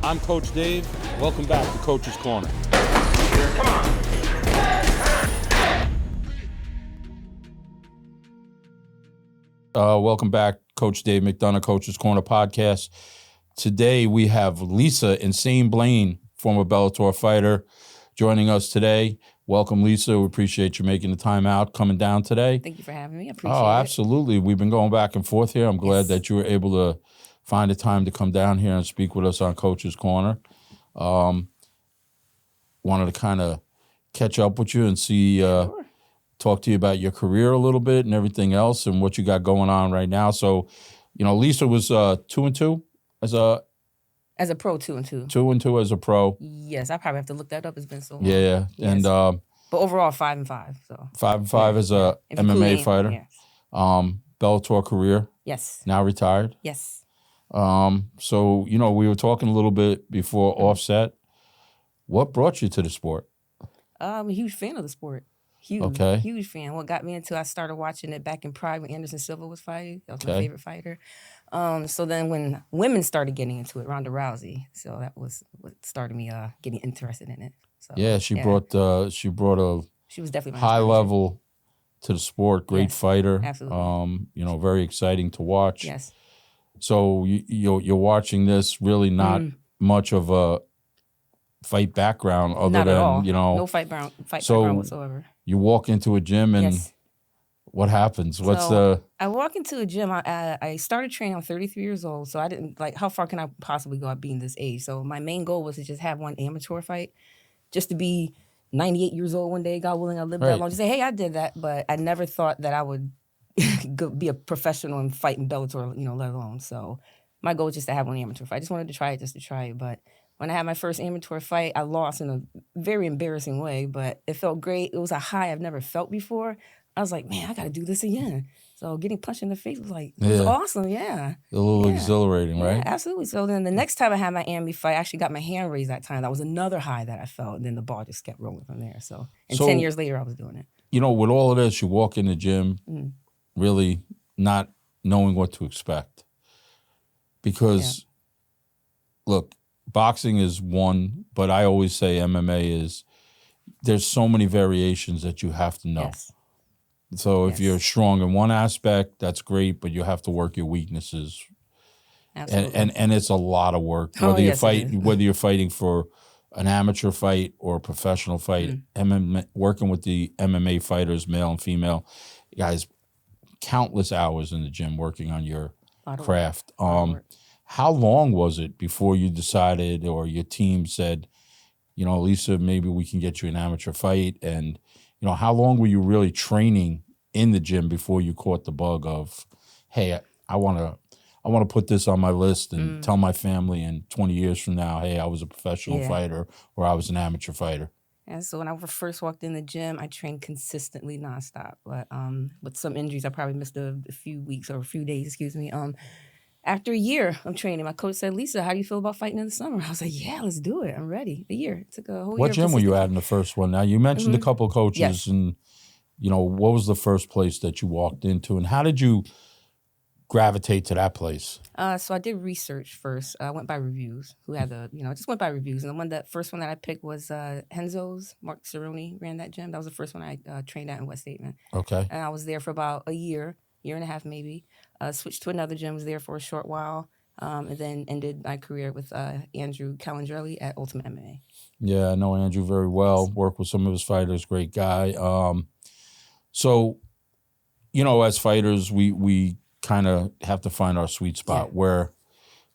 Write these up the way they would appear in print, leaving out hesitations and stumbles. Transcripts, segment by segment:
I'm Coach Dave. Welcome back to Coach's Corner. Come on. Welcome back, Coach Dave McDonough, Coach's Corner podcast. Today we have Lisa Insane Blaine, former Bellator fighter, joining us today. Welcome, Lisa. We appreciate you making the time out, coming down today. Thank you for having me. I appreciate it. Oh, absolutely. We've been going back and forth here. I'm glad that you were able to find the time to come down here and speak with us on Coach's Corner. Wanted to kind of catch up with you and see, talk to you about your career a little bit and everything else and what you got going on right now. So, Lisa was 2-2 as a pro, 2-2. 2-2 as a pro. Yes, I probably have to look that up. It's been so long. Yeah, yes. And but overall 5-5. So 5-5 as a MMA fighter. Yes. Bellator career. Yes. Now retired. Yes. So we were talking a little bit before offset. What brought you to the sport? I'm a huge fan of the sport. Huge fan. What got me into it, I started watching it back in Pride when Anderson Silva was fighting. That was my favorite fighter. So then when women started getting into it, Ronda Rousey. So that was what started me getting interested in it. So, she brought she was definitely my high inspiration. level to the sport. Great fighter. Absolutely. Very exciting to watch. Yes. So you're watching this really not much of a fight background other not than at all. No fight background whatsoever. You walk into a gym and what happens? I walk into a gym. I started training. I'm 33 years old, so I didn't how far can I possibly go at being this age? So my main goal was to just have one amateur fight, just to be 98 years old one day. God willing, I live that long. To say, hey, I did that, but I never thought that I would be a professional and fight in Bellator, let alone. So my goal was just to have one amateur fight. I just wanted to try it just to try it, but when I had my first amateur fight, I lost in a very embarrassing way, but it felt great. It was a high I've never felt before. I was like, man, I got to do this again. So getting punched in the face was was awesome, yeah. A little exhilarating, right? Yeah, absolutely. So then the next time I had my AMI fight, I actually got my hand raised that time. That was another high that I felt, and then the ball just kept rolling from there. So 10 years later, I was doing it. With all of this, you walk in the gym really not knowing what to expect. Because, look, boxing is one, but I always say MMA there's so many variations that you have to know. Yes. So if you're strong in one aspect, that's great, but you have to work your weaknesses. Absolutely. And it's a lot of work. Whether you're fighting for an amateur fight or a professional fight, working with the MMA fighters, male and female, guys, countless hours in the gym working on your craft. How long was it before you decided or your team said, Lisa, maybe we can get you an amateur fight? And, how long were you really training in the gym before you caught the bug of, hey, I want to put this on my list and tell my family in 20 years from now, hey, I was a professional fighter or I was an amateur fighter? And so when I first walked in the gym, I trained consistently nonstop. But with some injuries, I probably missed a few weeks or a few days, After a year of training, my coach said, Lisa, how do you feel about fighting in the summer? I was like, yeah, let's do it. I'm ready. A year. It took a whole year. What gym were you at in the first one? Now, you mentioned a couple of coaches and, what was the first place that you walked into and how did you gravitate to that place? So I did research first. I went by reviews. Just went by reviews. And the first one that I picked was Henzo's. Mark Cerrone ran that gym. That was the first one I trained at in West Haven. Okay. And I was there for about a year and a half maybe. Switched to another gym, was there for a short while, and then ended my career with Andrew Calandrelli at Ultimate MMA. Yeah, I know Andrew very well. Worked with some of his fighters, great guy. So, as fighters, we kind of have to find our sweet spot where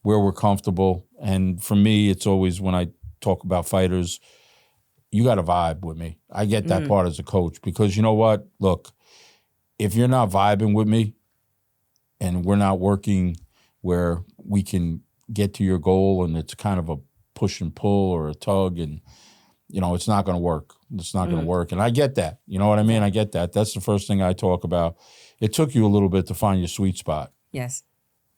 we're comfortable. And for me, it's always when I talk about fighters, you got to vibe with me. I get that part as a coach because you know what? Look, if you're not vibing with me and we're not working where we can get to your goal and it's kind of a push and pull or a tug and, it's not going to work. It's not going to work. And I get that. You know what I mean? I get that. That's the first thing I talk about. It took you a little bit to find your sweet spot. Yes,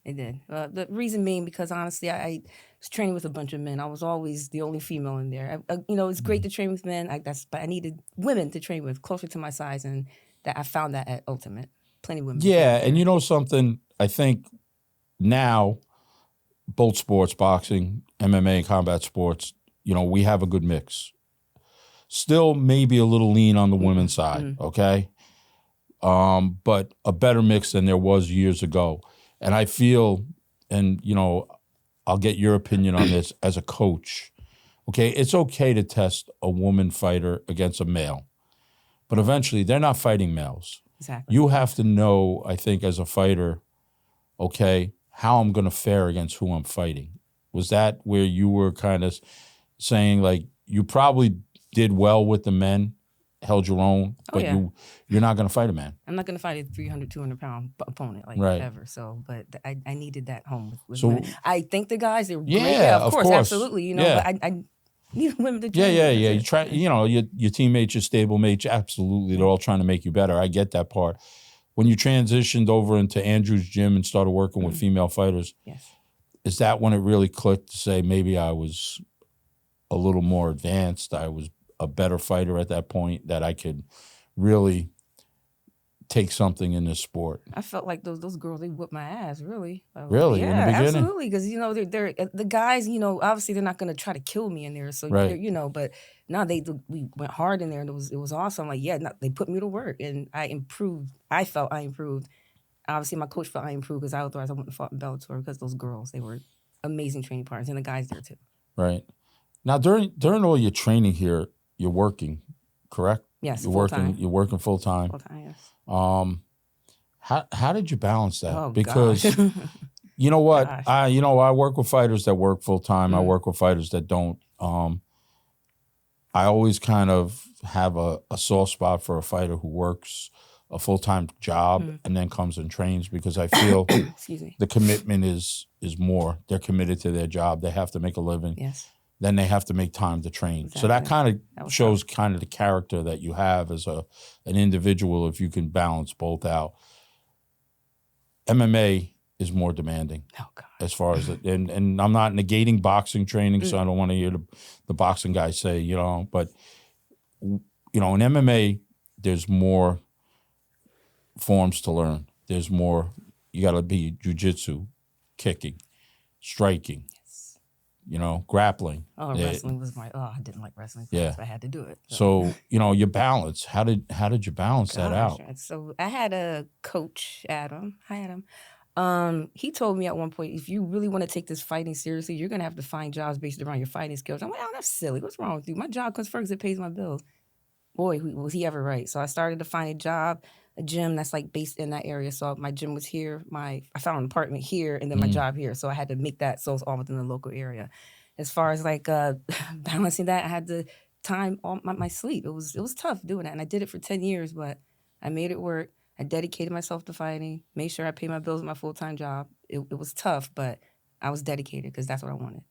it did. The reason being because, honestly, I was training with a bunch of men. I was always the only female in there. It's great to train with men, but I needed women to train with closer to my size, and that I found that at Ultimate. Plenty of women. Yeah, and something, I think now both sports, boxing, MMA, combat sports, we have a good mix. Still maybe a little lean on the women's side, okay? But a better mix than there was years ago. And I feel, and, I'll get your opinion on this as a coach, okay? It's okay to test a woman fighter against a male, but eventually they're not fighting males. Exactly. You have to know, I think, as a fighter, okay, how I'm going to fare against who I'm fighting. Was that where you were kind of saying, like, you probably did well with the men, held your own, but you're not going to fight a man? I'm not going to fight a 300, 200-pound opponent, ever. So, but I needed that home with women. I think the guys, they were great. Yeah, of course, absolutely. But I need women to train. Yeah. You try, your teammates, your stable mates, absolutely. They're all trying to make you better. I get that part. When you transitioned over into Andrew's gym and started working with female fighters, is that when it really clicked to say maybe I was a little more advanced, I was a better fighter at that point, that I could really take something in this sport? I felt like those girls, they whipped my ass, really. Really? Yeah, in the beginning? absolutely. Because, they're the guys, obviously they're not going to try to kill me in there. So, but no, we went hard in there, and it was awesome. Like, they put me to work, and I improved. I felt I improved. Obviously, my coach felt I improved, because otherwise I wouldn't have fought in Bellator, because those girls, they were amazing training partners, and the guys there too. Right. Now, during all your training here, you're working, correct? Yes, you're full-time. You're working full-time. Full-time, yes. How did you balance that? Oh, because gosh. you know what? Gosh. I work with fighters that work full-time. I work with fighters that don't. I always kind of have a soft spot for a fighter who works a full-time job and then comes and trains, because I feel the commitment is more. They're committed to their job. They have to make a living. Yes. Then they have to make time to train. Exactly. So that kind of shows kind of the character that you have as an individual, if you can balance both out. MMA is more demanding. Oh, God. As far as it, and I'm not negating boxing training, so I don't want to hear the boxing guys say, but in MMA, there's more forms to learn. There's more. You got to be jiu-jitsu, kicking, striking, grappling. Oh, wrestling was I didn't like wrestling. So I had to do it. So your balance. How did you balance that out? So I had a coach, Adam. Hi, Adam. He told me at one point, if you really want to take this fighting seriously, you're gonna have to find jobs based around your fighting skills. I'm like, oh, that's silly. What's wrong with you? My job comes first. It pays my bills. Boy, was he ever right. So I started to find a gym that's like based in that area. So my gym was here. I found an apartment here, and then my job here. So I had to make that so it's all within the local area. As far as balancing that, I had to time all my sleep. It was tough doing that, and I did it for 10 years, but I made it work. I dedicated myself to fighting, made sure I paid my bills with my full-time job. It was tough, but I was dedicated because that's what I wanted.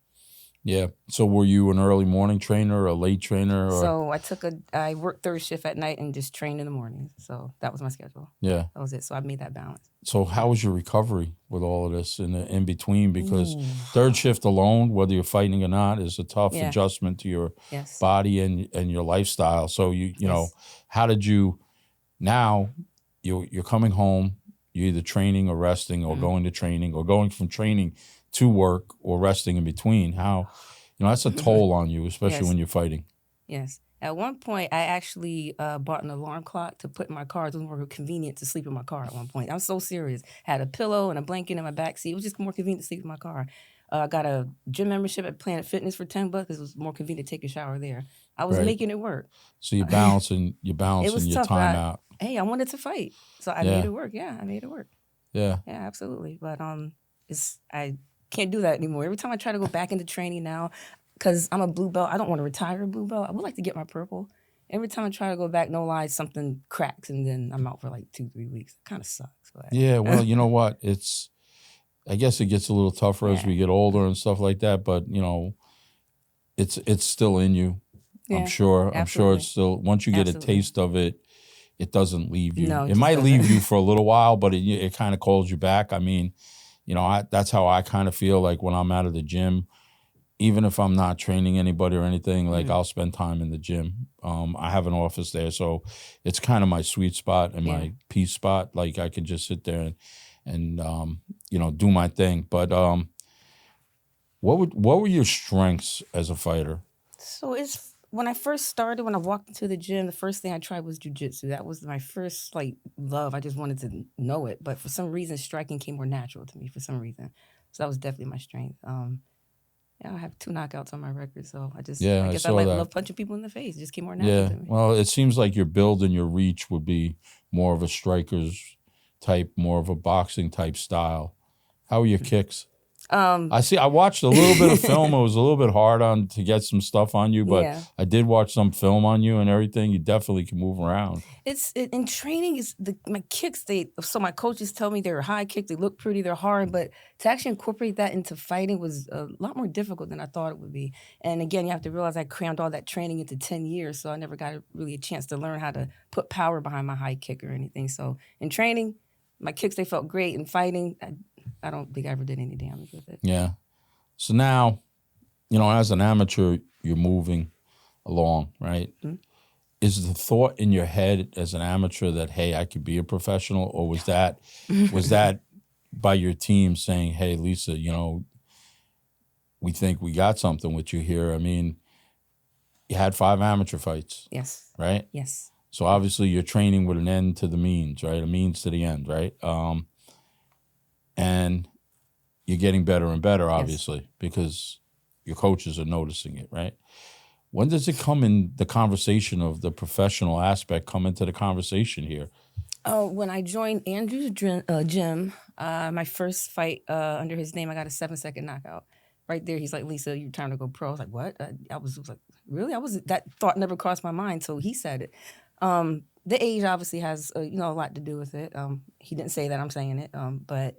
Yeah. So were you an early morning trainer or a late trainer? Or? So I worked third shift at night and just trained in the mornings. So that was my schedule. Yeah. That was it. So I made that balance. So how was your recovery with all of this in between? Because third shift alone, whether you're fighting or not, is a tough adjustment to your body and your lifestyle. So you know, how did you? Now you're coming home. You're either training or resting, or going to training, or going from training to work, or resting in between. How, that's a toll on you, especially when you're fighting. Yes. At one point, I actually bought an alarm clock to put in my car. It was more convenient to sleep in my car at one point. I'm so serious. I had a pillow and a blanket in my backseat. It was just more convenient to sleep in my car. I got a gym membership at Planet Fitness for $10 because it was more convenient to take a shower there. I was making it work. So you're balancing your tough, time out. Hey, I wanted to fight, so I made it work. Yeah, I made it work. Yeah. Yeah, absolutely. But I can't do that anymore. Every time I try to go back into training now, because I'm a blue belt, I don't want to retire a blue belt. I would like to get my purple. Every time I try to go back, no lies, something cracks, and then I'm out for like 2-3 weeks. It kind of sucks. But. Yeah, well, you know what? I guess it gets a little tougher as we get older and stuff like that, but, it's still in you. Yeah, I'm sure. I'm sure it's still, once you get a taste of it, it doesn't leave you. No, it might leave you for a little while, but it kind of calls you back. I mean, that's how I kind of feel like when I'm out of the gym, even if I'm not training anybody or anything, like I'll spend time in the gym. I have an office there, so it's kind of my sweet spot and my peace spot. Like I can just sit there and do my thing. But What were your strengths as a fighter? So it's when I first started, when I walked into the gym, the first thing I tried was jiu-jitsu. That was my first like love. I just wanted to know it. But for some reason, striking came more natural to me for some reason. So that was definitely my strength. Yeah, I have 2 knockouts on my record. So I I guess I saw that. love punching people in the face. It just came more natural to me. Well, it seems like your build and your reach would be more of a striker's type, more of a boxing type style. How are your kicks? I watched a little bit of film. It was a little bit hard to get some stuff on you, but Yeah. I did watch some film on you and everything. You definitely can move around. In training is my kicks. So my coaches tell me they're high kick. They look pretty. They're hard, but to actually incorporate that into fighting was a lot more difficult than I thought it would be. And again, you have to realize I crammed all that training into 10 years, so I never got really a chance to learn how to put power behind my high kick or anything. So in training, my kicks they felt great. In fighting, I don't think I ever did any damage with it. Yeah. So now, as an amateur, you're moving along, right? Mm-hmm. Is the thought in your head as an amateur that, hey, I could be a professional, or was that by your team saying, hey, Lisa, we think we got something with you here? I mean, you had 5 amateur fights. Yes. Right? Yes. So obviously you're training with an end to the means, right? A means to the end, right? And you're getting better and better, obviously, because your coaches are noticing it, right? When does it come in the conversation of the professional aspect come into the conversation here? When I joined Andrew's gym, my first fight under his name, I got a 7-second knockout. Right there, he's like, Lisa, you're trying to go pro. I was like, what? I was like, really? That thought never crossed my mind, so he said it. The age obviously has a lot to do with it. He didn't say that, I'm saying it, but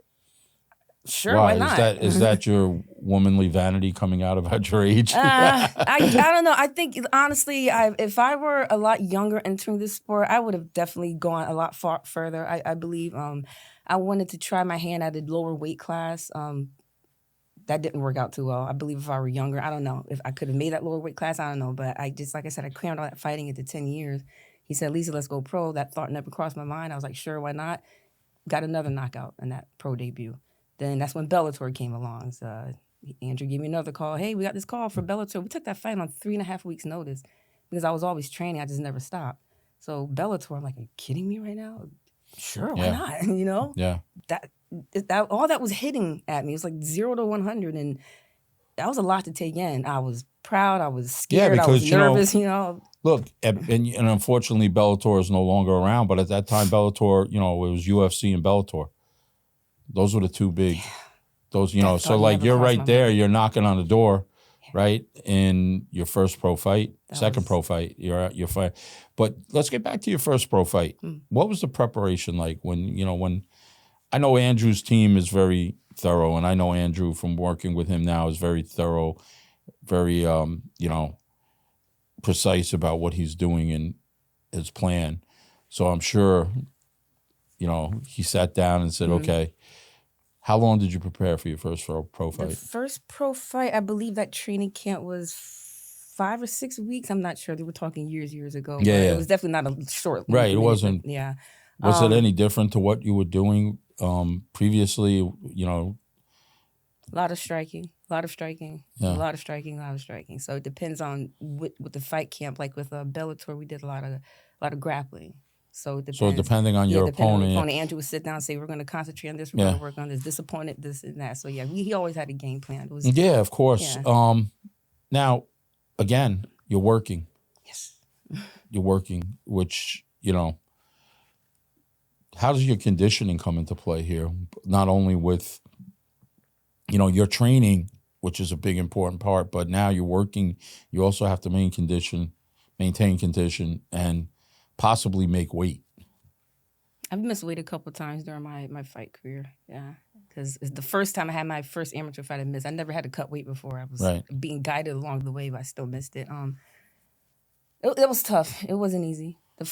sure, why not? Is that your womanly vanity coming out about your age? I don't know. I think honestly, if I were a lot younger entering this sport, I would have definitely gone a lot further. I believe I wanted to try my hand at a lower weight class. That didn't work out too well. I believe if I were younger, I don't know if I could have made that lower weight class. I don't know, but I just, like I said, I crammed all that fighting into 10 years. He said, Lisa, let's go pro. That thought never crossed my mind. I was like, sure, why not? Got another knockout in that pro debut. Then that's when Bellator came along. So Andrew gave me another call. Hey, we got this call for Bellator. We took that fight on 3.5 weeks' notice because I was always training. I just never stopped. So Bellator, I'm like, are you kidding me right now? Sure, why not? Yeah. That all that was hitting at me. It was like 0 to 100, and that was a lot to take in. I was proud. I was scared. I was nervous. Look, and unfortunately, Bellator is no longer around. But at that time, Bellator, it was UFC and Bellator. Those were the two big. Those, so like you're right there. You're knocking on the door, right? In your first pro fight, second pro fight, you're at your fight. But let's get back to your first pro fight. What was the preparation like when I know Andrew's team is very thorough, and I know Andrew from working with him now is very thorough, very precise about what he's doing in his plan. So I'm sure, he sat down and said, okay, how long did you prepare for your first pro fight? The first pro fight, I believe that training camp was 5 or 6 weeks. I'm not sure. They were talking years ago. Yeah, but it was definitely not a short. Right, it wasn't. Yeah. Was it any different to what you were doing previously? A lot of striking. So it depends on what the fight camp. Like with Bellator, we did a lot of grappling. So it depends. So depending on your opponent, Andrew would sit down and say, we're going to concentrate on this, we're going to work on this, disappointed, this and that. So yeah, he always had a game plan. Of course. Yeah. Now, again, you're working. Yes. You're working, which, how does your conditioning come into play here? Not only with, your training, which is a big important part, but now you're working, you also have to maintain condition, and possibly make weight. I've missed weight a couple of times during my fight career. Yeah, because it's the first time I had my first amateur fight I missed. I never had to cut weight before. I was being guided along the way, but I still missed it. It was tough. It wasn't easy. The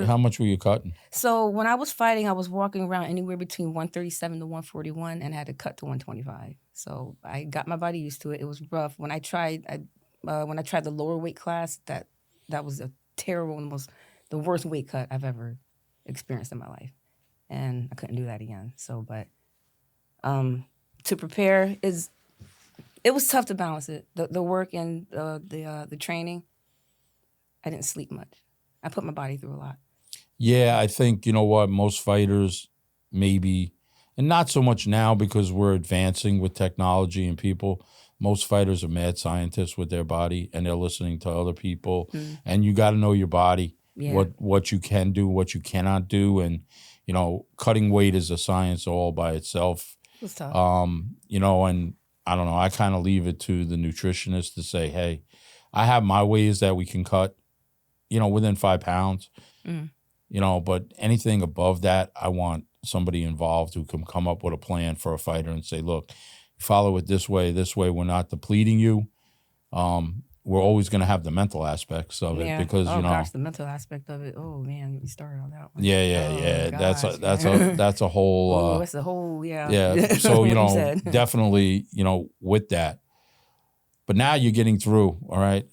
How much were you cutting? So when I was fighting, I was walking around anywhere between 137 to 141, and I had to cut to 125. So I got my body used to it. It was rough. When I tried the lower weight class, that was a terrible and the worst weight cut I've ever experienced in my life, and I couldn't do that again. So, but to prepare is It was tough to balance it. The work and the training. I didn't sleep much. I put my body through a lot. Yeah, I think, you know what, most fighters maybe, and not so much now because we're advancing with technology and people. Most fighters are mad scientists with their body, and they're listening to other people. And you got to know your body, what you can do, what you cannot do. And, you know, cutting weight is a science all by itself. It was tough. You know, and I don't know, I kind of leave it to the nutritionist to say, hey, I have my ways that we can cut, you know, within 5 pounds. You know, but anything above that, I want somebody involved who can come up with a plan for a fighter and say, look, follow it this way, we're not depleting you. We're always going to have the mental aspects of it because, you know. Gosh, the mental aspect of it. Oh, man, we started on that one. Yeah. Gosh, That's a whole. that's a whole, Yeah. So, you know, definitely, you know, with that. But now you're getting through, all right?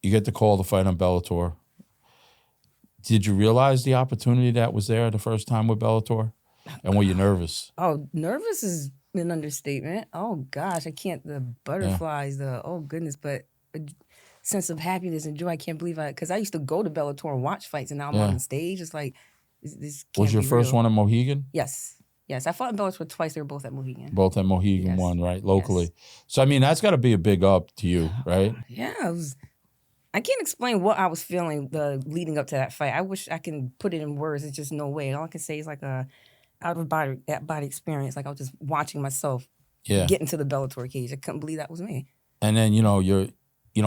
You get the call to fight on Bellator. Did you realize the opportunity that was there the first time with Bellator? And were you nervous? Oh, nervous is an understatement. Oh, gosh, I can't. The butterflies, oh, goodness. But a sense of happiness and joy. I can't believe because I used to go to Bellator and watch fights, and now I'm on the stage. It's like, this can't was your be first real. one at Mohegan? Yes. I fought in Bellator twice. They were both at Mohegan. Both at Mohegan, one, right, locally. Yes. So, I mean, that's got to be a big up to you, right? Yeah, I can't explain what I was feeling leading up to that fight. I wish I can put it in words. It's just no way. All I can say is like a out of body experience. Like I was just watching myself get into the Bellator cage. I couldn't believe that was me. And then, you know,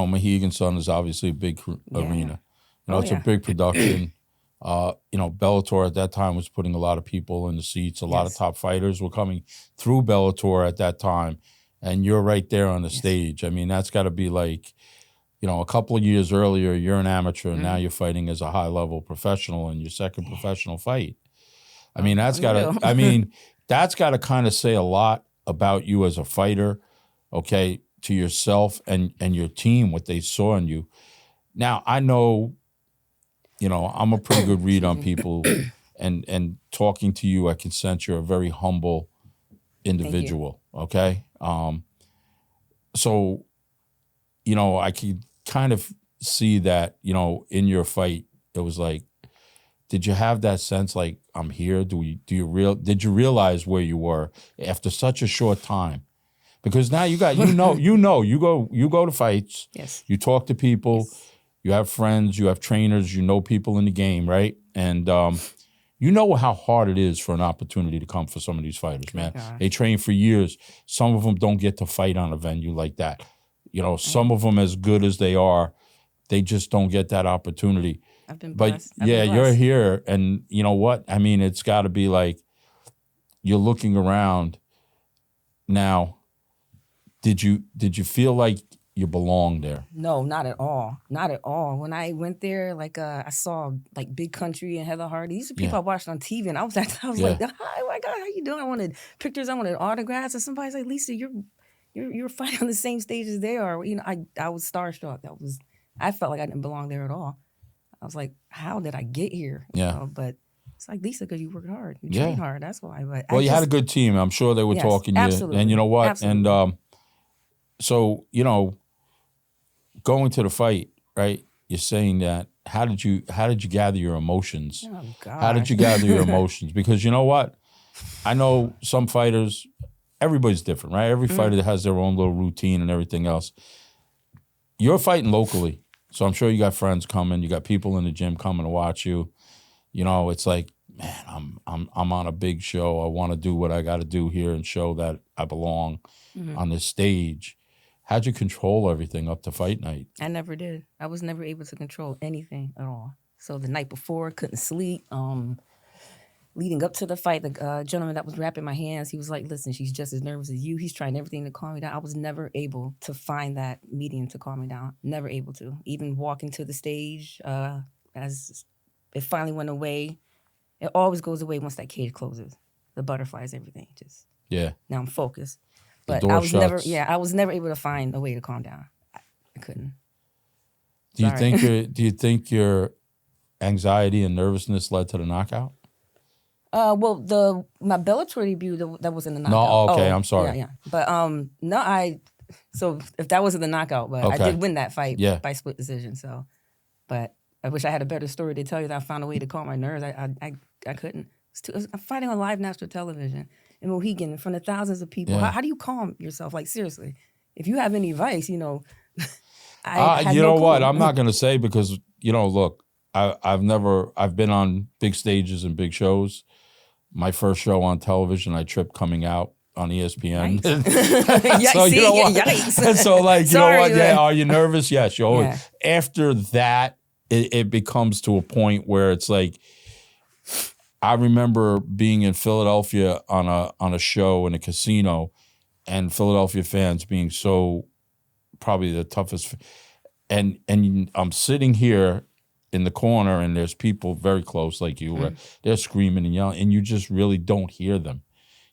Mohegan Sun is obviously a big arena. You know, it's a big production. You know, Bellator at that time was putting a lot of people in the seats. A lot of top fighters were coming through Bellator at that time. And you're right there on the stage. I mean, that's got to be like, you know, a couple of years earlier, you're an amateur, and now you're fighting as a high-level professional in your second professional fight. I mean, that's got to kind of say a lot about you as a fighter, okay, to yourself and your team, what they saw in you. Now, I know, you know, I'm a pretty good read on people, and talking to you, I can sense you're a very humble individual, okay? So, you know, I could kind of see that, you know, in your fight, it was like, did you have that sense like, I'm here? Did you realize where you were after such a short time? Because now you go to fights, you talk to people, you have friends, you have trainers, you know people in the game, right? And you know how hard it is for an opportunity to come for some of these fighters, man. They train for years. Some of them don't get to fight on a venue like that. You know, some of them, as good as they are, they just don't get that opportunity. I've been blessed. But you're here, and you know what? I mean, it's got to be like you're looking around now. Did you feel like you belonged there? No, not at all. Not at all. When I went there, like I saw like Big Country and Heather Hardy. These are people I watched on TV, and I was like, hi, oh my God, how you doing? I wanted pictures. I wanted autographs, and somebody's like, Lisa, you're fighting on the same stage as they are. You know, I was starstruck. I felt like I didn't belong there at all. I was like, how did I get here? You know, but it's like, Lisa, because you worked hard. You trained hard. That's why. But you had a good team. I'm sure they were talking to you. And you know what? Absolutely. And so, you know, going to the fight, right? You're saying that. How did you gather your emotions? Oh, God. How did you gather your emotions? Because you know what? I know some fighters, everybody's different, right? Every fighter has their own little routine and everything else. You're fighting locally, so I'm sure you got friends coming. You got people in the gym coming to watch you. You know, it's like, man, I'm on a big show. I want to do what I got to do here and show that I belong on this stage. How'd you control everything up to fight night? I never did. I was never able to control anything at all. So the night before, couldn't sleep. Leading up to the fight, the gentleman that was wrapping my hands, he was like, listen, she's just as nervous as you. He's trying everything to calm me down. I was never able to find that medium to calm me down. Never able to. Even walking to the stage, as it finally went away, it always goes away once that cage closes. The butterflies, everything. Just now I'm focused. But I was never able to find a way to calm down. I couldn't. Do you think your anxiety and nervousness led to the knockout? Well, my Bellator debut, that wasn't a knockout. No, okay, I'm sorry. Yeah. But no, I So if that wasn't the knockout, but I Okay. did win that fight Yeah. by split decision. So, but I wish I had a better story to tell you that I found a way to calm my nerves. I couldn't. I'm fighting on live national television in Mohegan in front of thousands of people. Yeah. How do you calm yourself? Like, seriously, if you have any advice, you know, I had You no know what? clue. I'm not going to say because, you know, look, I've been on big stages and big shows. My first show on television, I tripped coming out on ESPN. Yikes. So you know what? Yikes. So like, you Sorry, know what? Yeah, man. are you nervous? Yes. You always, Yeah. After that, it becomes to a point where it's like, I remember being in Philadelphia on a show in a casino, and Philadelphia fans being so probably the toughest. And I'm sitting here in the corner, and there's people very close like you. They're screaming and yelling, and you just really don't hear them.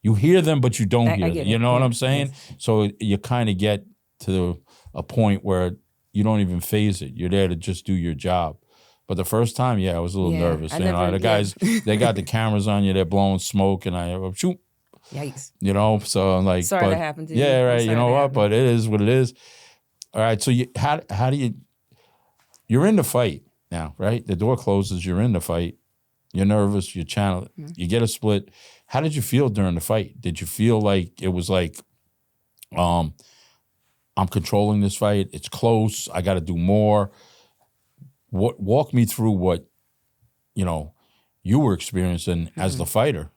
You hear them, but you don't hear I them. get You it. know what Yeah. I'm saying? Yes. So you kind of get to a point where you don't even phase it. You're there to just do your job. But the first time, I was a little nervous. I You know, never- the guys, they got the cameras on you. They're blowing smoke, and I shoot. Yikes. You know, so I'm like, Sorry but, that happened to you. Yeah, I'm right. sorry You know that what? happened. But it is what it is. All right. So how do you? You're in the fight now, right? The door closes. You're in the fight. You're nervous. You channel. You get a split. How did you feel during the fight? Did you feel like it was like, I'm controlling this fight. It's close. I got to do more. Walk me through what, you know, you were experiencing as the fighter.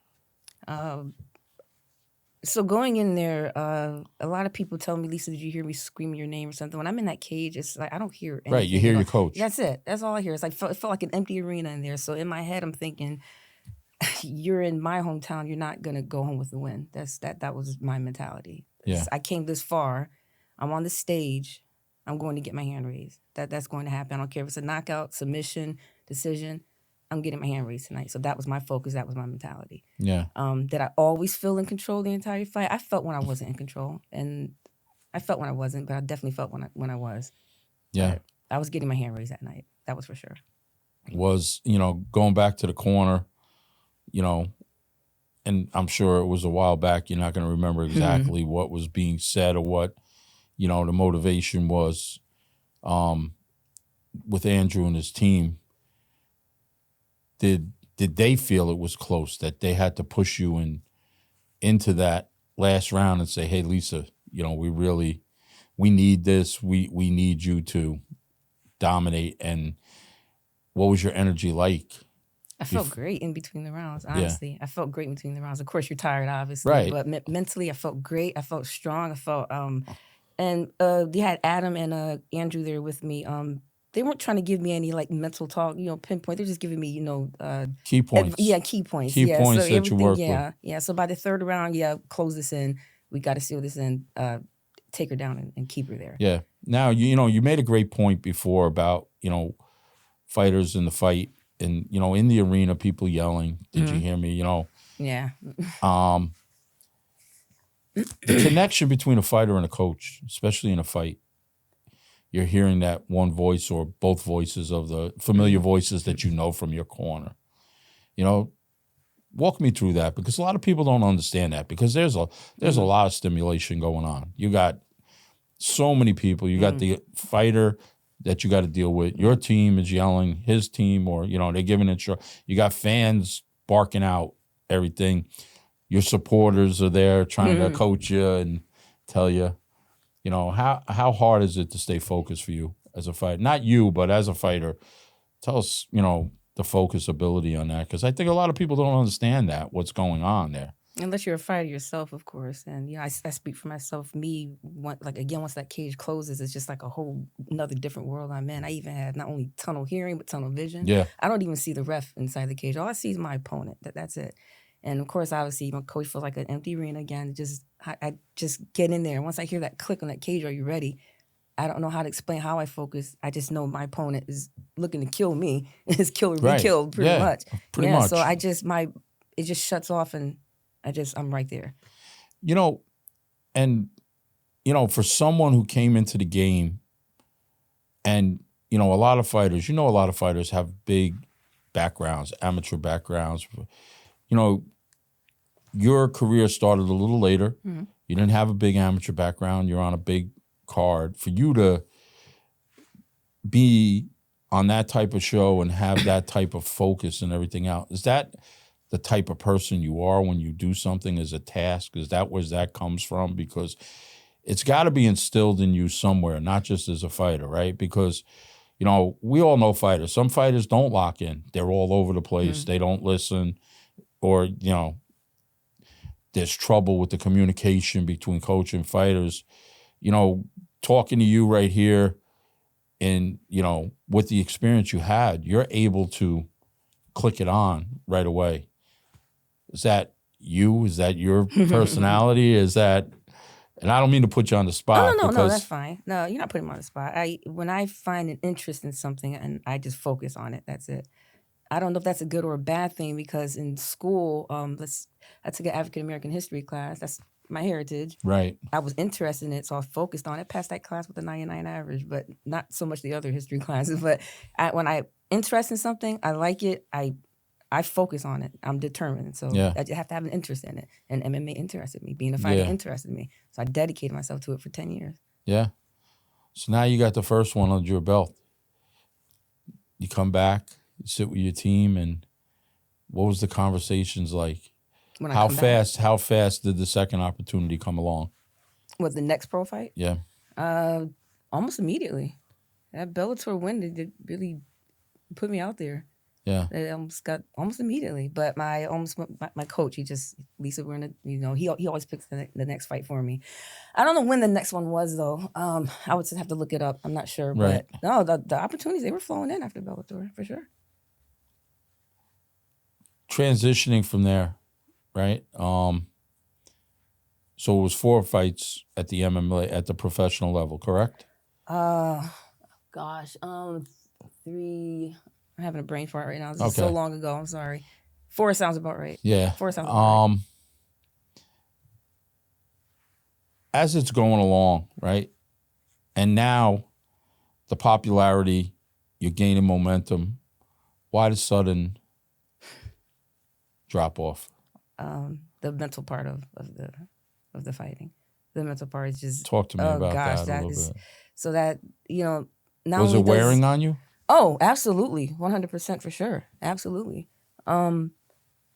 So going in there, a lot of people tell me, Lisa, did you hear me screaming your name or something? When I'm in that cage, it's like I don't hear anything. Right. You hear your coach. That's it. That's all I hear. It's like it felt like an empty arena in there. So in my head, I'm thinking, you're in my hometown. You're not gonna go home with the win. That was my mentality. Yeah. I came this far. I'm on the stage. I'm going to get my hand raised. That's going to happen. I don't care if it's a knockout, submission, decision. I'm getting my hand raised tonight. So that was my focus. That was my mentality. Yeah. Did I always feel in control the entire fight? I felt when I wasn't in control, and I felt when I wasn't, but I definitely felt when I was. Yeah. But I was getting my hand raised that night. That was for sure. Was, you know, going back to the corner, you know, and I'm sure it was a while back. You're not going to remember exactly what was being said or what, you know, the motivation was with Andrew and his team. Did they feel it was close, that they had to push you into that last round and say, hey, Lisa, you know, we need this. We need you to dominate. And what was your energy like? I felt great in between the rounds, honestly. I felt great in between the rounds. Of course, you're tired, obviously. Right. But mentally, I felt great. I felt strong. I felt, and they had Adam and Andrew there with me. They weren't trying to give me any like mental talk, you know, pinpoint. They're just giving me, you know, key points. Key points. Key points so that you work with. Yeah. So by the third round, close this in. We got to seal this in. Take her down and keep her there. Yeah. Now, you know, you made a great point before about, you know, fighters in the fight and, you know, in the arena, people yelling. Did you hear me? You know. Yeah. The connection between a fighter and a coach, especially in a fight, you're hearing that one voice or both voices of the familiar voices that you know from your corner. You know, walk me through that, because a lot of people don't understand that, because there's a lot of stimulation going on. You got so many people. You got the fighter that you got to deal with. Your team is yelling, his team, or, you know, they're giving it. You got fans barking out everything. Your supporters are there trying to coach you and tell you. You know, how hard is it to stay focused for you as a fighter? Not you, but as a fighter. Tell us, you know, the focus ability on that, because I think a lot of people don't understand that, what's going on there. Unless you're a fighter yourself, of course. And, I speak for myself. Me, once that cage closes, it's just like a whole another different world I'm in. I even had not only tunnel hearing, but tunnel vision. Yeah. I don't even see the ref inside the cage. All I see is my opponent. That's it. And, of course, obviously, my coach feels like an empty arena again. I just get in there. Once I hear that click on that cage, are you ready? I don't know how to explain how I focus. I just know my opponent is looking to kill me. It's kill or be killed, pretty much. Pretty much. So it just shuts off, and I'm right there. You know, and, you know, for someone who came into the game, and, you know, a lot of fighters have big backgrounds, amateur backgrounds. You know, your career started a little later. You didn't have a big amateur background. You're on a big card. For you to be on that type of show and have that type of focus and everything else, is that the type of person you are when you do something as a task? Is that where that comes from? Because it's got to be instilled in you somewhere, not just as a fighter, right? Because, you know, we all know fighters. Some fighters don't lock in. They're all over the place. They don't listen, or, you know, there's trouble with the communication between coach and fighters. You know, talking to you right here and, you know, with the experience you had, you're able to click it on right away. Is that you? Is that your personality? Is that, and I don't mean to put you on the spot. Oh, no, because that's fine. No, you're not putting me on the spot. When I find an interest in something and I just focus on it, that's it. I don't know if that's a good or a bad thing, because in school, I took an African American history class. That's my heritage. Right. I was interested in it, so I focused on it. Passed that class with a 99 average, but not so much the other history classes. But when I interested in something, I like it. I focus on it. I'm determined. So I have to have an interest in it. And MMA interested me. Being a fighter interested me. So I dedicated myself to it for 10 years. Yeah. So now you got the first one under your belt. You come back, you sit with your team, and what was the conversations like? How fast did the second opportunity come along? What, the next pro fight? Yeah. Almost immediately. That Bellator win did really put me out there. Yeah. It almost immediately. But my coach, Lisa, we're in he always picks the next fight for me. I don't know when the next one was, though. I would just have to look it up. I'm not sure. Right. But no, the opportunities, they were flowing in after Bellator, for sure. Transitioning from there, right? So it was 4 fights at the MMA, at the professional level, correct? Gosh, 3. I'm having a brain fart right now. This is so long ago. I'm sorry. 4 sounds about right. Yeah. 4 sounds about right. As it's going along, right? And now the popularity, you're gaining momentum. Why the sudden drop off? The mental part of the fighting. The mental part is just, talk to me about that a little bit. So that, not was only it wearing on you? Oh, absolutely. 100% for sure. Absolutely. Not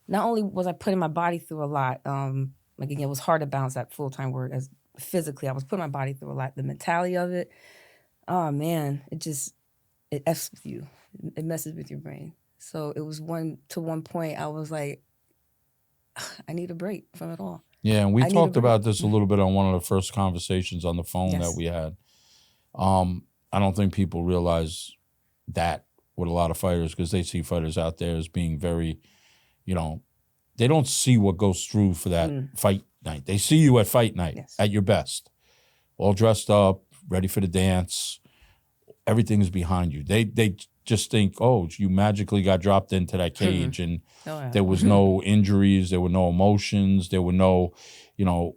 only was I putting my body through a lot, again, it was hard to balance that full-time work as physically. I was putting my body through a lot. The mentality of it, oh man, it F's with you. It messes with your brain. So it was one point I was like, I need a break from it all. Yeah, and we talked about this a little bit on one of the first conversations on the phone that we had. I don't think people realize that with a lot of fighters, because they see fighters out there as being very, they don't see what goes through for that fight night. They see you at fight night at your best, all dressed up, ready for the dance. Everything's behind you. They just think, oh, you magically got dropped into that cage and there was no injuries, there were no emotions, there were no,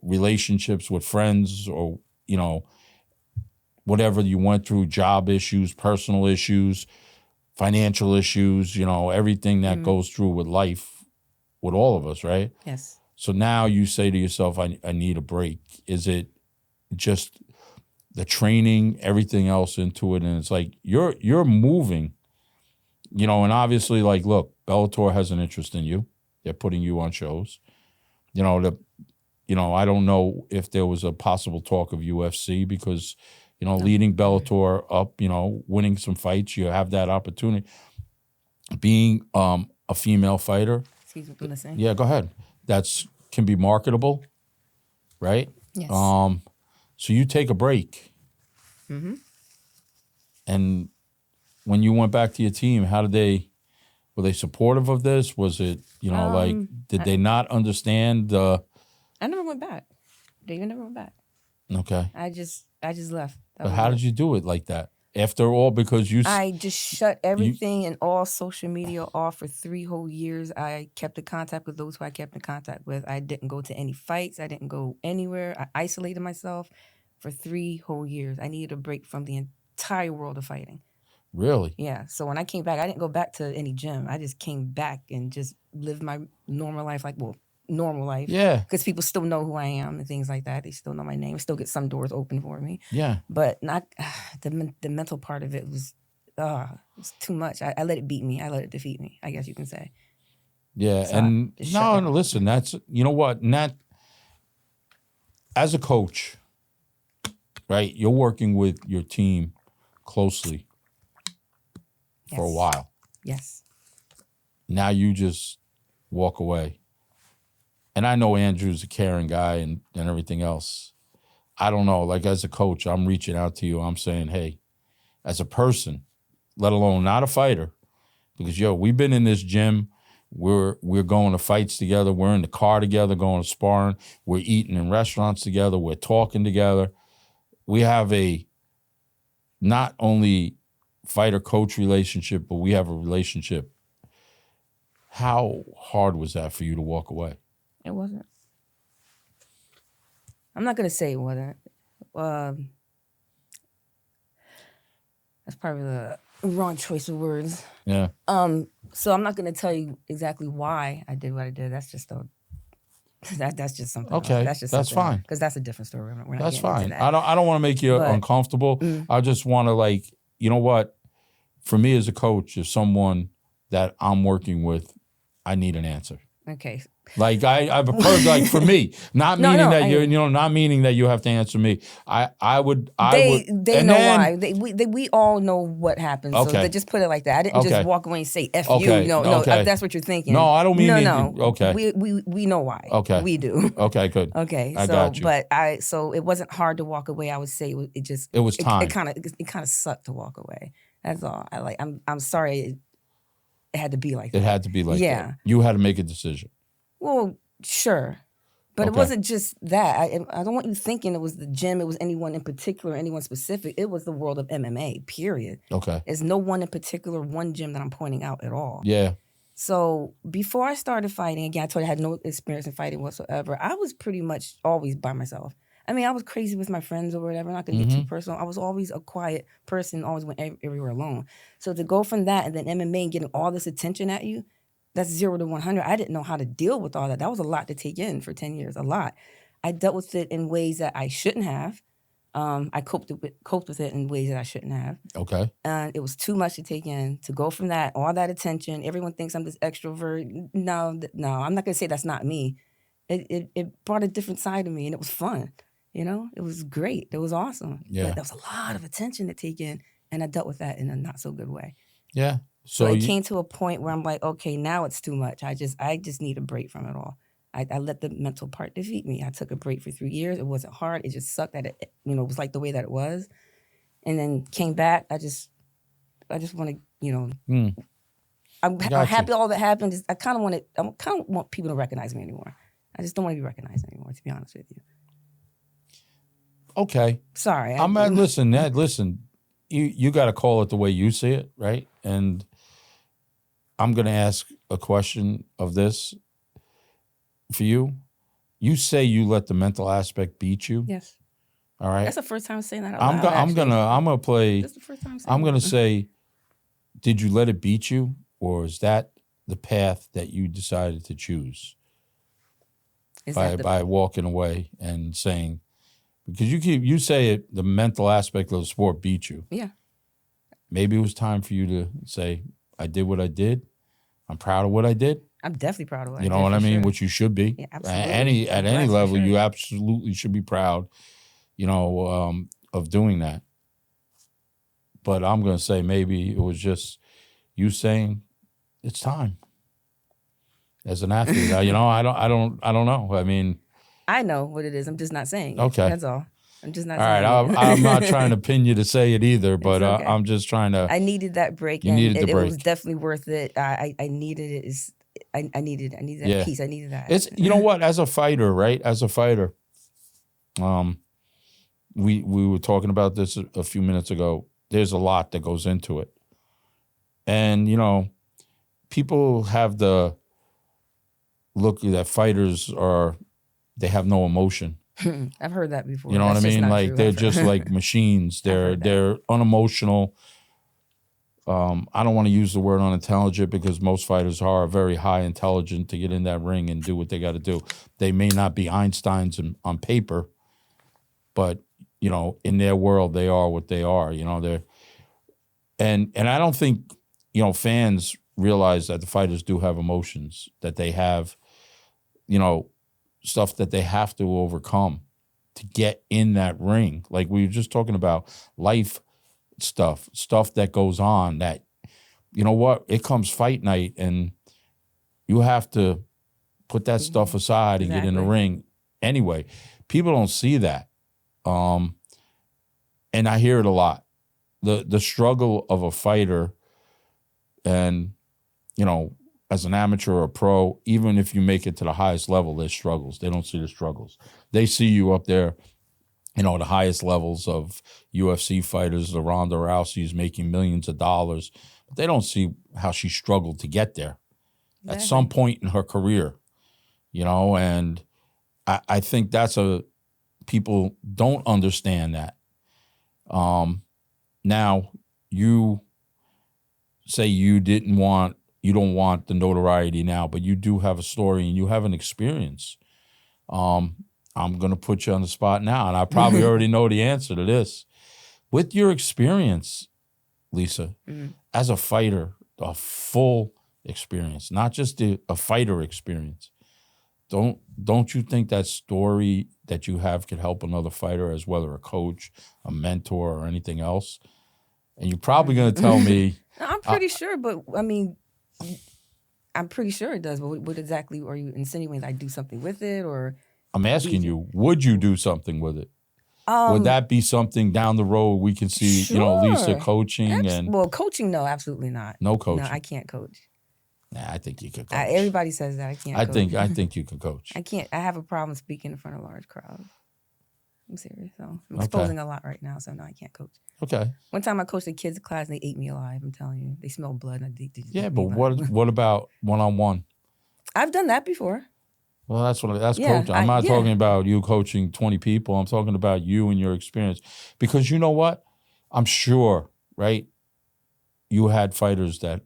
relationships with friends or, whatever you went through, job issues, personal issues, financial issues, everything that goes through with life with all of us, right? Yes. So now you say to yourself, I need a break. Is it just the training, everything else into it? And it's like, you're moving, and obviously, like, look, Bellator has an interest in you. They're putting you on shows. I don't know if there was a possible talk of UFC because, leading Bellator up, winning some fights, you have that opportunity. Being a female fighter. Excuse me, I'm listening. Yeah, go ahead. Can be marketable, right? Yes. So you take a break. Mm-hmm. And when you went back to your team, were they supportive of this? Was it, did they not understand? I never went back. David never went back. Okay. I just left. But how did you do it like that? After all, because I just shut everything and all social media off for 3 whole years. I kept in contact with those who I kept in contact with. I didn't go to any fights. I didn't go anywhere. I isolated myself for 3 whole years. I needed a break from the entire world of fighting. Really? Yeah. So when I came back, I didn't go back to any gym. I just came back and just lived my normal life, like, normal life. Yeah. Because people still know who I am and things like that. They still know my name. Still get some doors open for me. Yeah. But not the mental part of it was too much. I let it beat me. I let it defeat me, I guess you can say. Yeah. So And no, listen, that's, you know what? And that, as a coach, right, you're working with your team closely for a while. Yes. Now you just walk away. And I know Andrew's a caring guy and everything else. I don't know. Like, as a coach, I'm reaching out to you. I'm saying, hey, as a person, let alone not a fighter, because, we've been in this gym. We're going to fights together. We're in the car together, going to sparring. We're eating in restaurants together. We're talking together. We have a not only fighter-coach relationship, but we have a relationship. How hard was that for you to walk away? It wasn't. I'm not going to say it wasn't. That's probably the wrong choice of words. Yeah. So I'm not going to tell you exactly why I did what I did. That's just that's just something. Okay, That's just that's fine. Because that's a different story. We're not That's getting fine. into that. I don't want to make you uncomfortable. I just want to, like, you know what? For me as a coach, if someone that I'm working with, I need an answer. Okay. Like, I've heard, like, for me, not meaning that not meaning that you have to answer me. I would. They know why. We all know what happened. So Okay. they just put it like that. I didn't just walk away and say F you. No, okay. if that's what you're thinking. No, I don't mean Okay. We know why. Okay. We do. Okay, good. Okay. I got you. But so it wasn't hard to walk away. I would say it was time. It kind of sucked to walk away. That's all. I'm sorry. It had to be like that. It had to be like that. You had to make a decision. Well, sure. But it wasn't just that. I don't want you thinking it was the gym, it was anyone in particular, anyone specific. It was the world of MMA, period. Okay. There's no one in particular, one gym that I'm pointing out at all. Yeah. So before I started fighting, again, I told you I had no experience in fighting whatsoever. I was pretty much always by myself. I mean, I was crazy with my friends or whatever. I'm not going to get too personal. I was always a quiet person, always went everywhere alone. So to go from that and then MMA and getting all this attention at you, that's 0 to 100. I didn't know how to deal with all that. That was a lot to take in for 10 years, a lot. I dealt with it in ways that I shouldn't have. I coped with it in ways that I shouldn't have. Okay. And it was too much to take in. To go from that, all that attention, everyone thinks I'm this extrovert. No, I'm not going to say that's not me. It brought a different side of me, and it was fun. It was great. It was awesome. Yeah. But there was a lot of attention to take in, and I dealt with that in a not so good way. Yeah. So it came to a point where I'm like, okay, now it's too much. I just need a break from it all. I let the mental part defeat me. I took a break for 3 years. It wasn't hard. It just sucked that it was like the way that it was. And then came back. I just want to, I'm happy all that happened. I kind of want people to recognize me anymore. I just don't want to be recognized anymore, to be honest with you. Okay. Sorry. Listen, you got to call it the way you see it, right? And I'm going to ask a question of this for you. You say you let the mental aspect beat you. Yes. All right. That's the first time saying that out loud. I'm gonna play. That's the first time saying I'm gonna say, did you let it beat you, or is that the path that you decided to choose? By walking away and saying, because you say it, the mental aspect of the sport beat you. Yeah. Maybe it was time for you to say, I did what I did. I'm proud of what I did. I'm definitely proud of what I did. You know what I mean? Sure. Which you should be. Yeah, absolutely. At any level, you absolutely should be proud, of doing that. But I'm going to say maybe it was just you saying it's time. As an athlete, I don't know. I mean, I know what it is. I'm just not saying it. Okay. That's all. I'm just not all saying right, it. I'm not trying to pin you to say it either, but okay. I'm just trying to. I needed that break. You needed the break. It was definitely worth it. I needed it. I needed that piece. I needed that. It's, you know what? As a fighter, right? As a fighter, we were talking about this a few minutes ago. There's a lot that goes into it. And, people have the look that fighters they have no emotion. I've heard that before. You know what I mean? Like, they're just like machines. They're unemotional. I don't want to use the word unintelligent because most fighters are very high intelligent to get in that ring and do what they got to do. They may not be Einsteins on paper, but you know, in their world, they are what they are. You know, and I don't think, you know, fans realize that the fighters do have emotions, that they have, you know, stuff that they have to overcome to get in that ring. Like we were just talking about life stuff that goes on that, you know what, it comes fight night and you have to put that stuff aside and get in the ring anyway. People don't see that. And I hear it a lot. The struggle of a fighter, and, you know, as an amateur or a pro, even if you make it to the highest level, there's struggles. They don't see the struggles. They see you up there, you know, the highest levels of UFC fighters, the Ronda Rousey's making millions of dollars, but they don't see how she struggled to get there at some point in her career, you know, and I think people don't understand that. Now, you say you don't want the notoriety now, but you do have a story and you have an experience. I'm going to put you on the spot now, and I probably already know the answer to this. With your experience, Lisa, as a fighter, a full experience, not just a fighter experience, don't you think that story that you have could help another fighter, as whether a coach, a mentor, or anything else? And you're probably going to tell me. I'm pretty sure, but I mean, I'm pretty sure it does. But what exactly are you insinuating? I do something with it, or? I'm asking you, would you do something with it? Would that be something down the road we can see, sure. you know, Lisa coaching? Well, coaching, no, absolutely not. No coaching? No, I can't coach. Nah, I think you could coach. Everybody says that I can't coach. I think you can coach. I can't. I have a problem speaking in front of large crowds. I'm serious. So I'm exposing a lot right now, so no, I can't coach. Okay. One time I coached a kids class and they ate me alive. I'm telling you, they smelled blood. And yeah, but what about one-on-one? I've done that before. Well, that's coaching. I'm not talking about you coaching 20 people. I'm talking about you and your experience. Because you know what? I'm sure, right? You had fighters that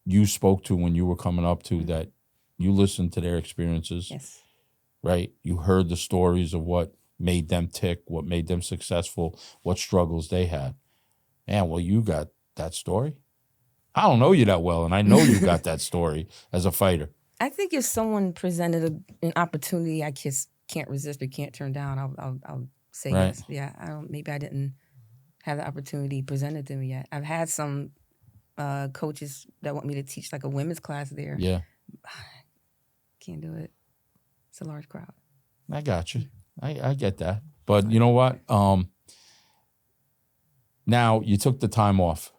you spoke to when you were coming up to that you listened to their experiences. Yes. Right? You heard the stories of what made them tick, what made them successful, what struggles they had. Man, well, you got that story. I don't know you that well, and I know you got that story as a fighter. I think if someone presented an opportunity I just can't resist or can't turn down, I'll say yes. Yeah, maybe I didn't have the opportunity presented to me yet. I've had some coaches that want me to teach like a women's class there. Yeah. Can't do it. It's a large crowd. I got you. I get that. But you know what? Now you took the time off.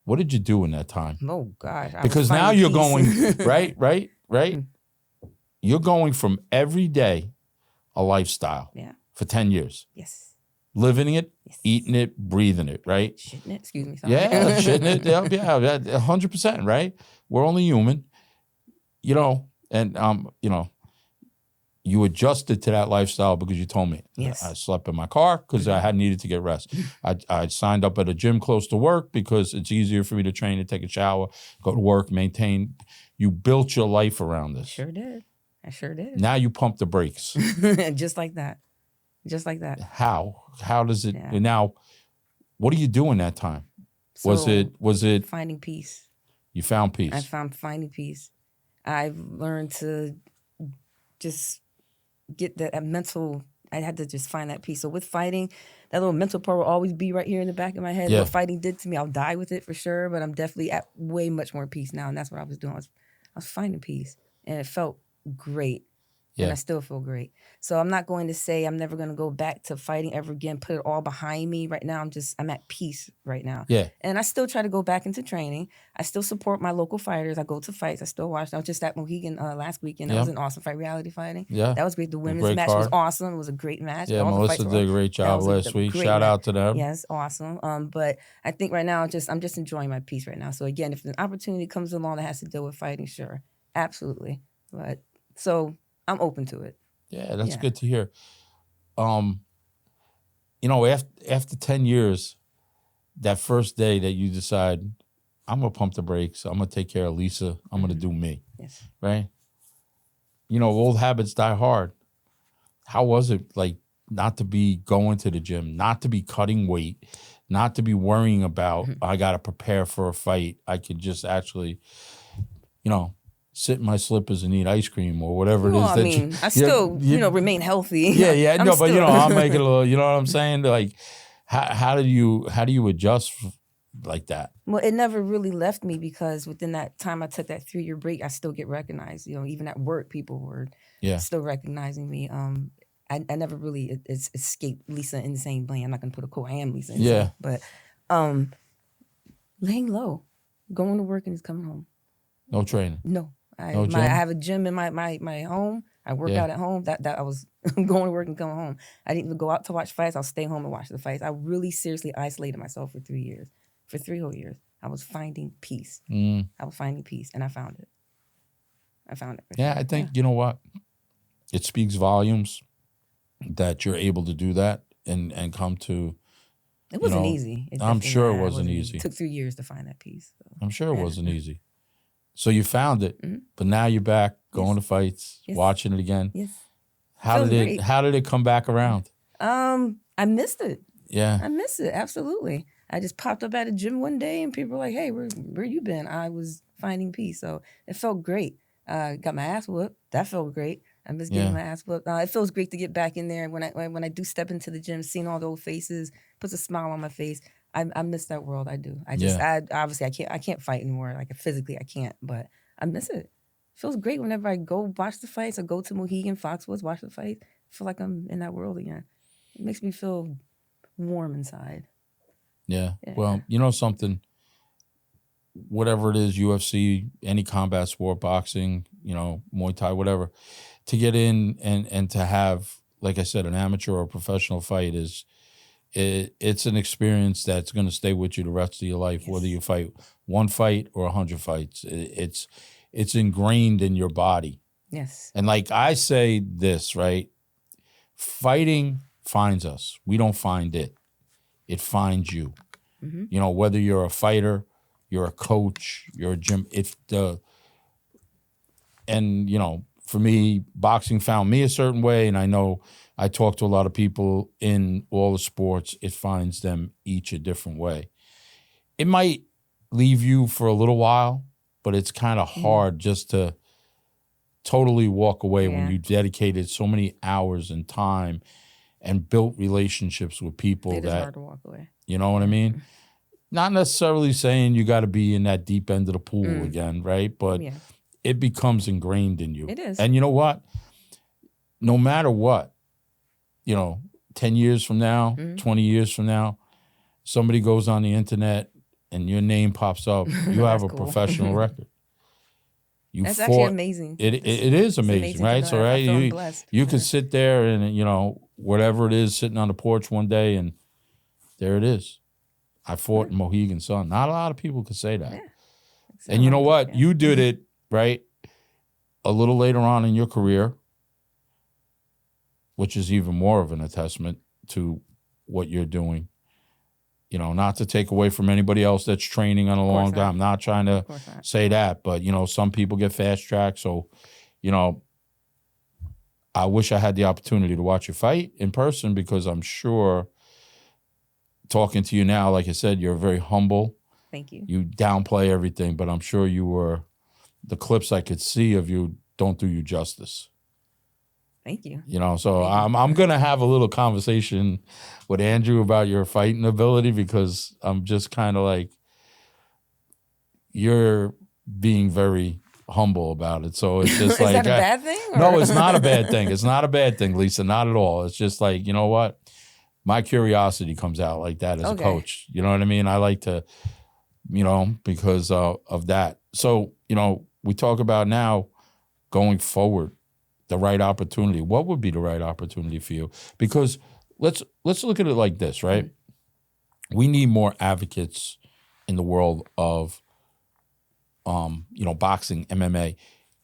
What did you do in that time? Oh, gosh. Because now you're going, right? You're going from every day a lifestyle for 10 years. Yes. Living it, eating it, breathing it, right? Shitting it, excuse me. Sorry. Yeah, shitting it. Yeah, 100%, right? We're only human, you know, and, you know, you adjusted to that lifestyle because you told me. Yes. I slept in my car because I had needed to get rest. I signed up at a gym close to work because it's easier for me to train and take a shower, go to work, maintain. You built your life around this. I sure did. Now you pump the brakes. Just like that. How? How does it? Yeah. Now, what do you do in that time? So, was it finding peace? You found peace. I found finding peace. I've learned to just get that mental. I had to just find that peace. So with fighting, that little mental part will always be right here in the back of my head. Yeah. What fighting did to me, I'll die with it for sure. But I'm definitely at way much more peace now, and that's what I was doing. I was finding peace, and it felt great. Yeah. And I still feel great. So I'm not going to say I'm never going to go back to fighting ever again, put it all behind me. Right now, I'm at peace right now. Yeah. And I still try to go back into training. I still support my local fighters. I go to fights. I still watch. I was just at Mohegan last weekend. That was an awesome fight, reality fighting. Yeah. That was great. The women's match was awesome. It was a great match. Yeah, Melissa did a great job last week. Shout out to them. Yes, awesome. But I think right now, I'm just enjoying my peace right now. So again, if an opportunity comes along that has to deal with fighting, sure, absolutely. But so I'm open to it. Yeah, that's good to hear. You know, after 10 years, that first day that you decide, I'm going to pump the brakes. I'm going to take care of Lisa. I'm going to do me. Yes. Right? You know, old habits die hard. How was it like not to be going to the gym, not to be cutting weight, not to be worrying about, I got to prepare for a fight. I could just actually, you know, sit in my slippers and eat ice cream or whatever it is. Well, I mean, I still, remain healthy. Yeah. I'm No, still... but, you know, I'm making a little, you know what I'm saying? Like, how do you adjust like that? Well, it never really left me because within that time I took that 3-year break, I still get recognized. You know, even at work, people were still recognizing me. I never really escaped Lisa Insane Blaine. I'm not going to put a quote. I am Lisa Insane. But laying low, going to work and just coming home. No training? No. I gym? have a gym in my home. I work out at home. That I was going to work and coming home. I didn't even go out to watch fights. I'll stay home and watch the fights. I really seriously isolated myself for 3 years. For 3 whole years. I was finding peace. I was finding peace, and I found it. Yeah, I think, you know what? It speaks volumes that you're able to do that and come to... It wasn't easy. I'm sure it wasn't easy. It took 3 years to find that peace. So. I'm sure it wasn't easy. So you found it, but now you're back going to fights, watching it again. Yes. How did it come back around? I missed it. Yeah. I missed it, absolutely. I just popped up at a gym one day and people were like, hey, where you been? I was finding peace. So it felt great. Got my ass whooped. That felt great. I miss getting my ass whooped. It feels great to get back in there. When I do step into the gym, seeing all the old faces, puts a smile on my face. I miss that world. I do. I obviously I can't fight anymore. Like physically I can't, but I miss it. It feels great whenever I go watch the fights or go to Mohegan, Foxwoods, watch the fight. I feel like I'm in that world again. It makes me feel warm inside. Yeah. Well, you know something, whatever it is, UFC, any combat sport, boxing, you know, Muay Thai, whatever, to get in and to have, like I said, an amateur or professional fight it's an experience that's going to stay with you the rest of your life, whether you fight one fight or 100 fights. It's ingrained in your body. Yes. And like I say this, right? Fighting finds us. We don't find it. It finds you. You know, whether you're a fighter, you're a coach, you're a gym. And, you know, for me, boxing found me a certain way, and I know I talk to a lot of people in all the sports. It finds them each a different way. It might leave you for a little while, but it's kind of hard just to totally walk away when you dedicated so many hours and time and built relationships with people. It is hard to walk away. You know what I mean? Not necessarily saying you got to be in that deep end of the pool again, right? But it becomes ingrained in you. It is. And you know what? No matter what, you know, 10 years from now, 20 years from now, somebody goes on the internet and your name pops up, you have a professional record. That's actually amazing. It is amazing, right? So, right, you could sit there and, you know, whatever it is, sitting on the porch one day, and there it is. I fought in Mohegan Sun. Not a lot of people could say that. Yeah. And you know what? You did it, right, a little later on in your career, which is even more of an attestment to what you're doing. You know, not to take away from anybody else that's training on a long time. I'm not trying to say that, but, you know, some people get fast tracked. So, you know, I wish I had the opportunity to watch you fight in person, because I'm sure, talking to you now, like I said, you're very humble. Thank you. You downplay everything, but I'm sure the clips I could see of you don't do you justice. Thank you. You know, so I'm going to have a little conversation with Andrew about your fighting ability, because I'm just kind of like, you're being very humble about it. So it's just Is like... that a bad thing? Or? No, it's not a bad thing. It's not a bad thing, Lisa, not at all. It's just like, you know what? My curiosity comes out like that as a coach. You know what I mean? I like to, you know, because of that. So, you know, we talk about now going forward, the right opportunity. What would be the right opportunity for you? Because let's look at it like this, right? We need more advocates in the world of, you know, boxing, MMA.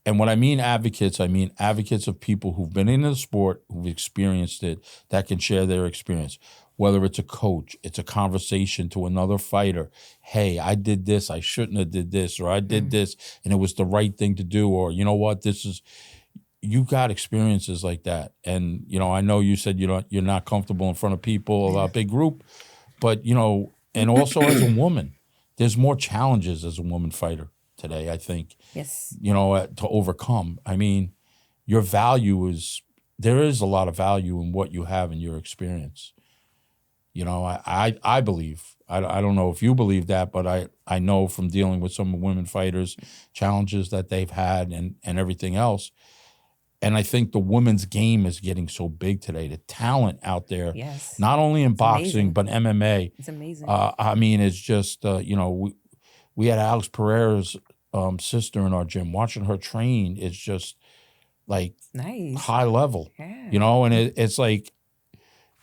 And when I mean advocates of people who've been in the sport, who've experienced it, that can share their experience. whether it's a coach, it's a conversation to another fighter. Hey, I did this, I shouldn't have did this, or I did this and it was the right thing to do, or you know what, you got experiences like that. And, you know, I know you said you're not comfortable in front of people, a big group, but, you know, and also as a woman, there's more challenges as a woman fighter today, I think. Yes. You know, to overcome. I mean, there is a lot of value in what you have in your experience. You know, I believe, I don't know if you believe that, but I know from dealing with some women fighters, challenges that they've had and everything else. And I think the women's game is getting so big today. The talent out there, yes, not only in boxing, amazing. but MMA. It's amazing. I mean, it's just, you know, we had Alex Pereira's sister in our gym. Watching her train is just like nice, high level, yeah. You know, and it's like,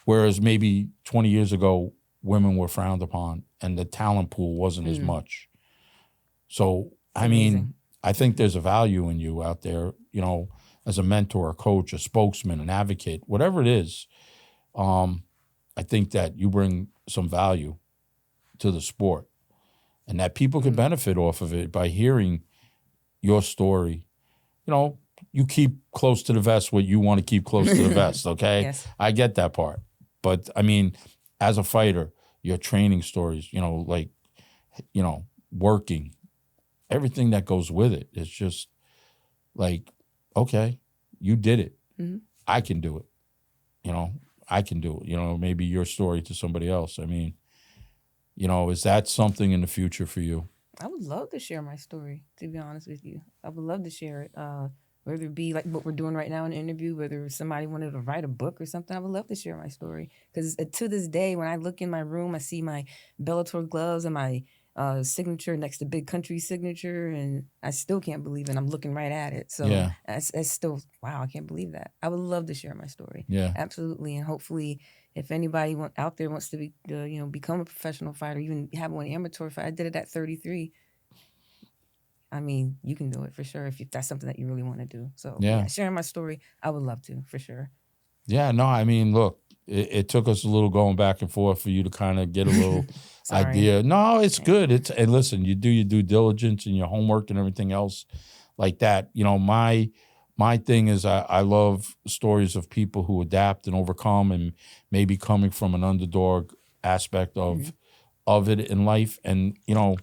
whereas maybe 20 years ago, women were frowned upon and the talent pool wasn't as much. So, I mean, I think there's a value in you out there, you know, as a mentor, a coach, a spokesman, an advocate, whatever it is. I think that you bring some value to the sport and that people can benefit off of it by hearing your story. You know, you keep close to the vest what you want to keep close to the vest, okay? Yes. I get that part. But, I mean, as a fighter, your training stories, you know, like, you know, working, everything that goes with it. It's just like, okay, you did it. I can do it. You know, I can do it. You know, maybe your story to somebody else. I mean, you know, is that something in the future for you? I would love to share my story, to be honest with you. I would love to share it. Whether it be like what we're doing right now in the interview, whether somebody wanted to write a book or something, I would love to share my story. Because to this day, when I look in my room, I see my Bellator gloves and my signature next to Big Country's signature, and I still can't believe it. I'm looking right at it. So it's still, wow, I can't believe that. I would love to share my story. Yeah. Absolutely. And hopefully, if anybody out there wants to be, you know, become a professional fighter, even have one amateur fight, I did it at 33. I mean, you can do it for sure if that's something that you really want to do. So, sharing my story, I would love to, for sure. Yeah, no, I mean, look, it took us a little going back and forth for you to kind of get a little idea. No, it's good. And listen, you do your due diligence and your homework and everything else like that. You know, my thing is I love stories of people who adapt and overcome and maybe coming from an underdog aspect of it in life. And, you know,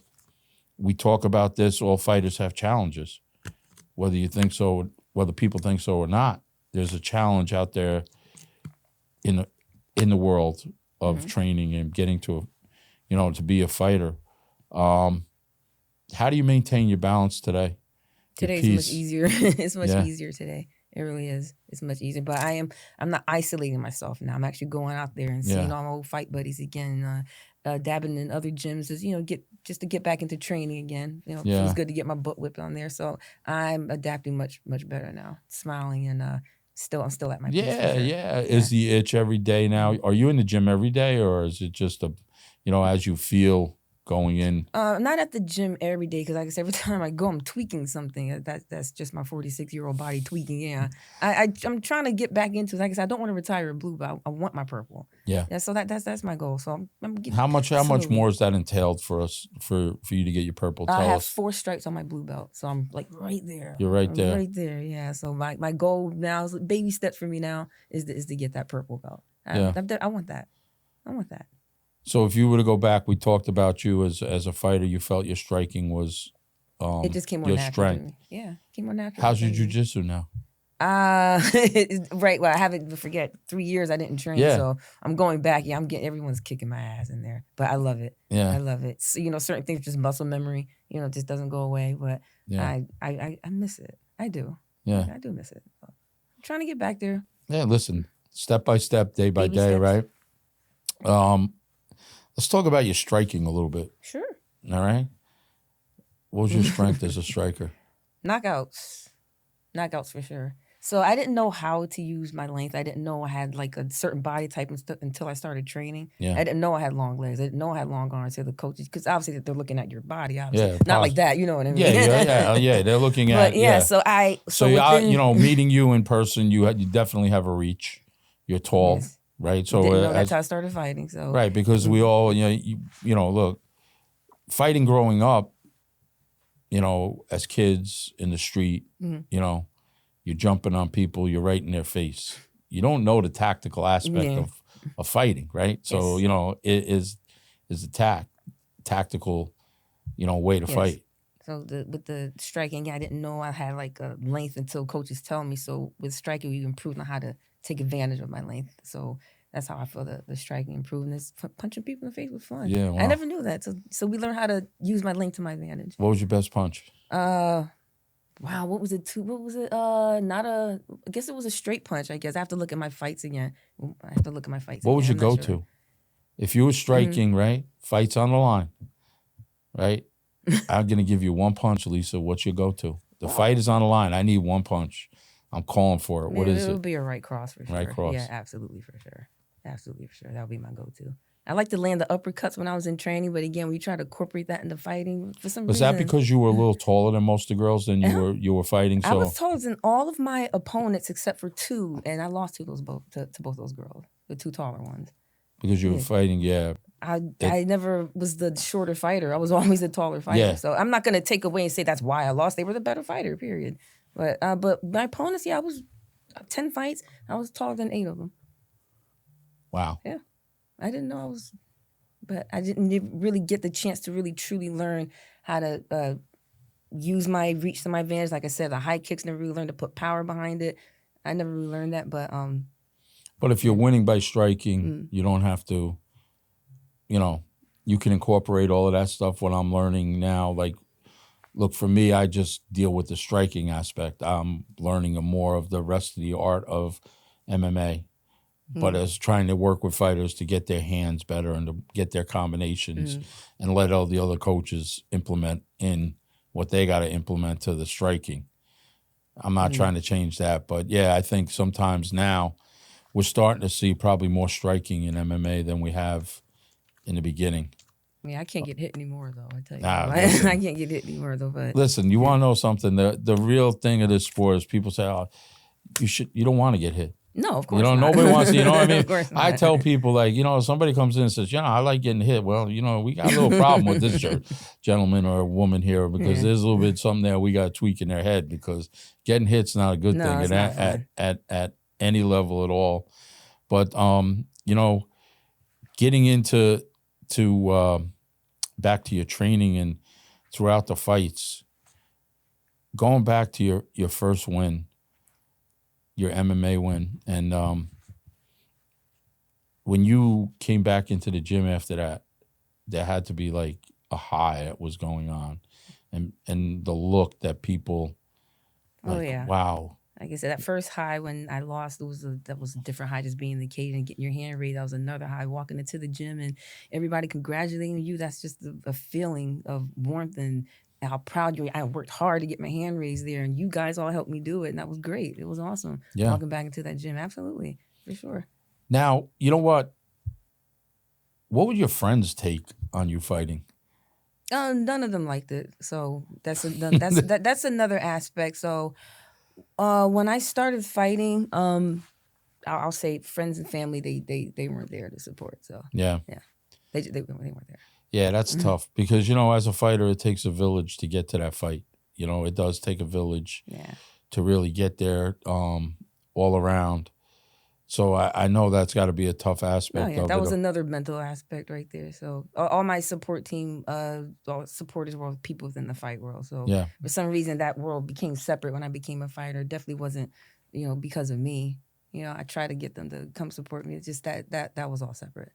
we talk about this, all fighters have challenges. Whether you think so, whether people think so or not, there's a challenge out there in the world of training and getting to, you know, to be a fighter. How do you maintain your balance today? Today's much easier. It's much easier today. It really is. It's much easier. But I'm not isolating myself now. I'm actually going out there and seeing all my old fight buddies again, dabbing in other gyms, you know, just to get back into training again. You know, it feels good to get my butt whipped on there. So I'm adapting much better now, smiling and I'm still at my peace. Yeah. Is the itch every day now? Are you in the gym every day, or is it just as you feel going in? Not at the gym every day, because like I said, every time I go, I'm tweaking something. That's just my 46-year-old body tweaking. Yeah, I'm trying to get back into. Like I said, I don't want to retire blue, but I want my purple. Yeah. So that's my goal. So I'm getting. How much more is that entailed for us for you to get your purple? I have 4 stripes on my blue belt, so I'm like right there. You're right there. Right there. Yeah. So my goal now is baby steps for me now is to get that purple belt. I want that. I want that. So if you were to go back, we talked about you as a fighter. You felt your striking was it just came more natural to me. Yeah, came more natural. How's your jiu-jitsu now? Right. Well, I haven't, forget, 3 years I didn't train, so I'm going back. Yeah, everyone's kicking my ass in there, but I love it. Yeah, I love it. So, you know, certain things, just muscle memory, you know, it just doesn't go away. But I miss it. I do. Yeah, I do miss it. So I'm trying to get back there. Yeah, listen, step by step, day by day, right? Let's talk about your striking a little bit. Sure. All right. What was your strength as a striker? Knockouts for sure. So I didn't know how to use my length. I didn't know I had like a certain body type and stuff until I started training. Yeah. I didn't know I had long legs. I didn't know I had long arms. So the coaches, because obviously they're looking at your body, obviously. Not like that, you know what I mean? Yeah. They're looking at. But So meeting you in person, you definitely have a reach. You're tall. right? So Didn't know that's how I started fighting. So right, because we all, you know, look, fighting growing up, you know, as kids in the street, you know, you're jumping on people, you're right in their face. You don't know the tactical aspect of fighting, right? So, Yes. you know, it is a tactical, you know, way to fight. So with the striking, I didn't know I had like a length until coaches tell me. So with striking, we improved on how to take advantage of my length. So that's how I feel the striking improved. And punching people in the face was fun. Yeah, wow. I never knew that. So we learned how to use my length to my advantage. What was your best punch? Wow, what was it? I guess it was a straight punch. I guess I have to look at my fights again. I have to look at my fights. What was your I'm not go-to? sure. If you were striking, right, fights on the line, right? I'm gonna give you one punch, Lisa. What's your go-to? The fight is on the line. I need one punch. I'm calling for it. What is it? It would be a right cross for sure. Right cross. Yeah, absolutely for sure. Absolutely for sure. That would be my go-to. I like to land the uppercuts when I was in training, but again, we try to incorporate that into fighting for some reason. Was that because you were a little taller than most of the girls than you were fighting? So I was taller than all of my opponents except for two, and I lost to both those girls, the two taller ones. Because you were fighting, I never was the shorter fighter. I was always the taller fighter. Yeah. So I'm not going to take away and say that's why I lost. They were the better fighter, period. But my opponents, I was 10 fights. I was taller than 8 of them. Wow. Yeah. I didn't know I was, but I didn't really get the chance to really truly learn how to use my reach to my advantage. Like I said, the high kicks, never really learned to put power behind it. I never really learned that, But if you're winning by striking, you don't have to, you know, you can incorporate all of that stuff. What I'm learning now, like, look, for me, I just deal with the striking aspect. I'm learning more of the rest of the art of MMA. But as trying to work with fighters to get their hands better and to get their combinations and let all the other coaches implement in what they got to implement to the striking. I'm not trying to change that. But, yeah, I think sometimes now we're starting to see probably more striking in MMA than we have in the beginning. I can't get hit anymore, though, I tell you. Listen, I can't get hit anymore, though. But listen, you want to know something? The real thing of this sport is people say, oh, you don't want to get hit. No, of course not. Nobody wants to, you know what I mean? Of course not. I tell people, like, somebody comes in and says, I like getting hit. Well, we got a little problem with this gentleman or woman here because there's a little bit something there we got to tweak in their head because getting hit's not a good thing it's not fun. at any level at all. But, getting into back to your training and throughout the fights, going back to your first win, your MMA win, and when you came back into the gym after that, there had to be like a high that was going on, and the look that people, wow. Like I said, that first high when I lost, that was a different high, just being in the cage and getting your hand raised. That was another high, walking into the gym and everybody congratulating you. That's just a feeling of warmth and how proud you are. I worked hard to get my hand raised there, and you guys all helped me do it, and that was great. It was awesome. Yeah. Walking back into that gym, absolutely, for sure. Now, you know what? What would your friends take on you fighting? None of them liked it, so that's another aspect. So when I started fighting, I'll say friends and family, they weren't there to support. So yeah, they weren't there. Yeah, that's tough because, as a fighter, it takes a village to get to that fight. It does take a village to really get there all around. So I know that's got to be a tough aspect of it. That was another mental aspect right there. So all my support team, all supporters were people within the fight world. So for some reason, that world became separate when I became a fighter. It definitely wasn't, because of me. I tried to get them to come support me. It's just that was all separate.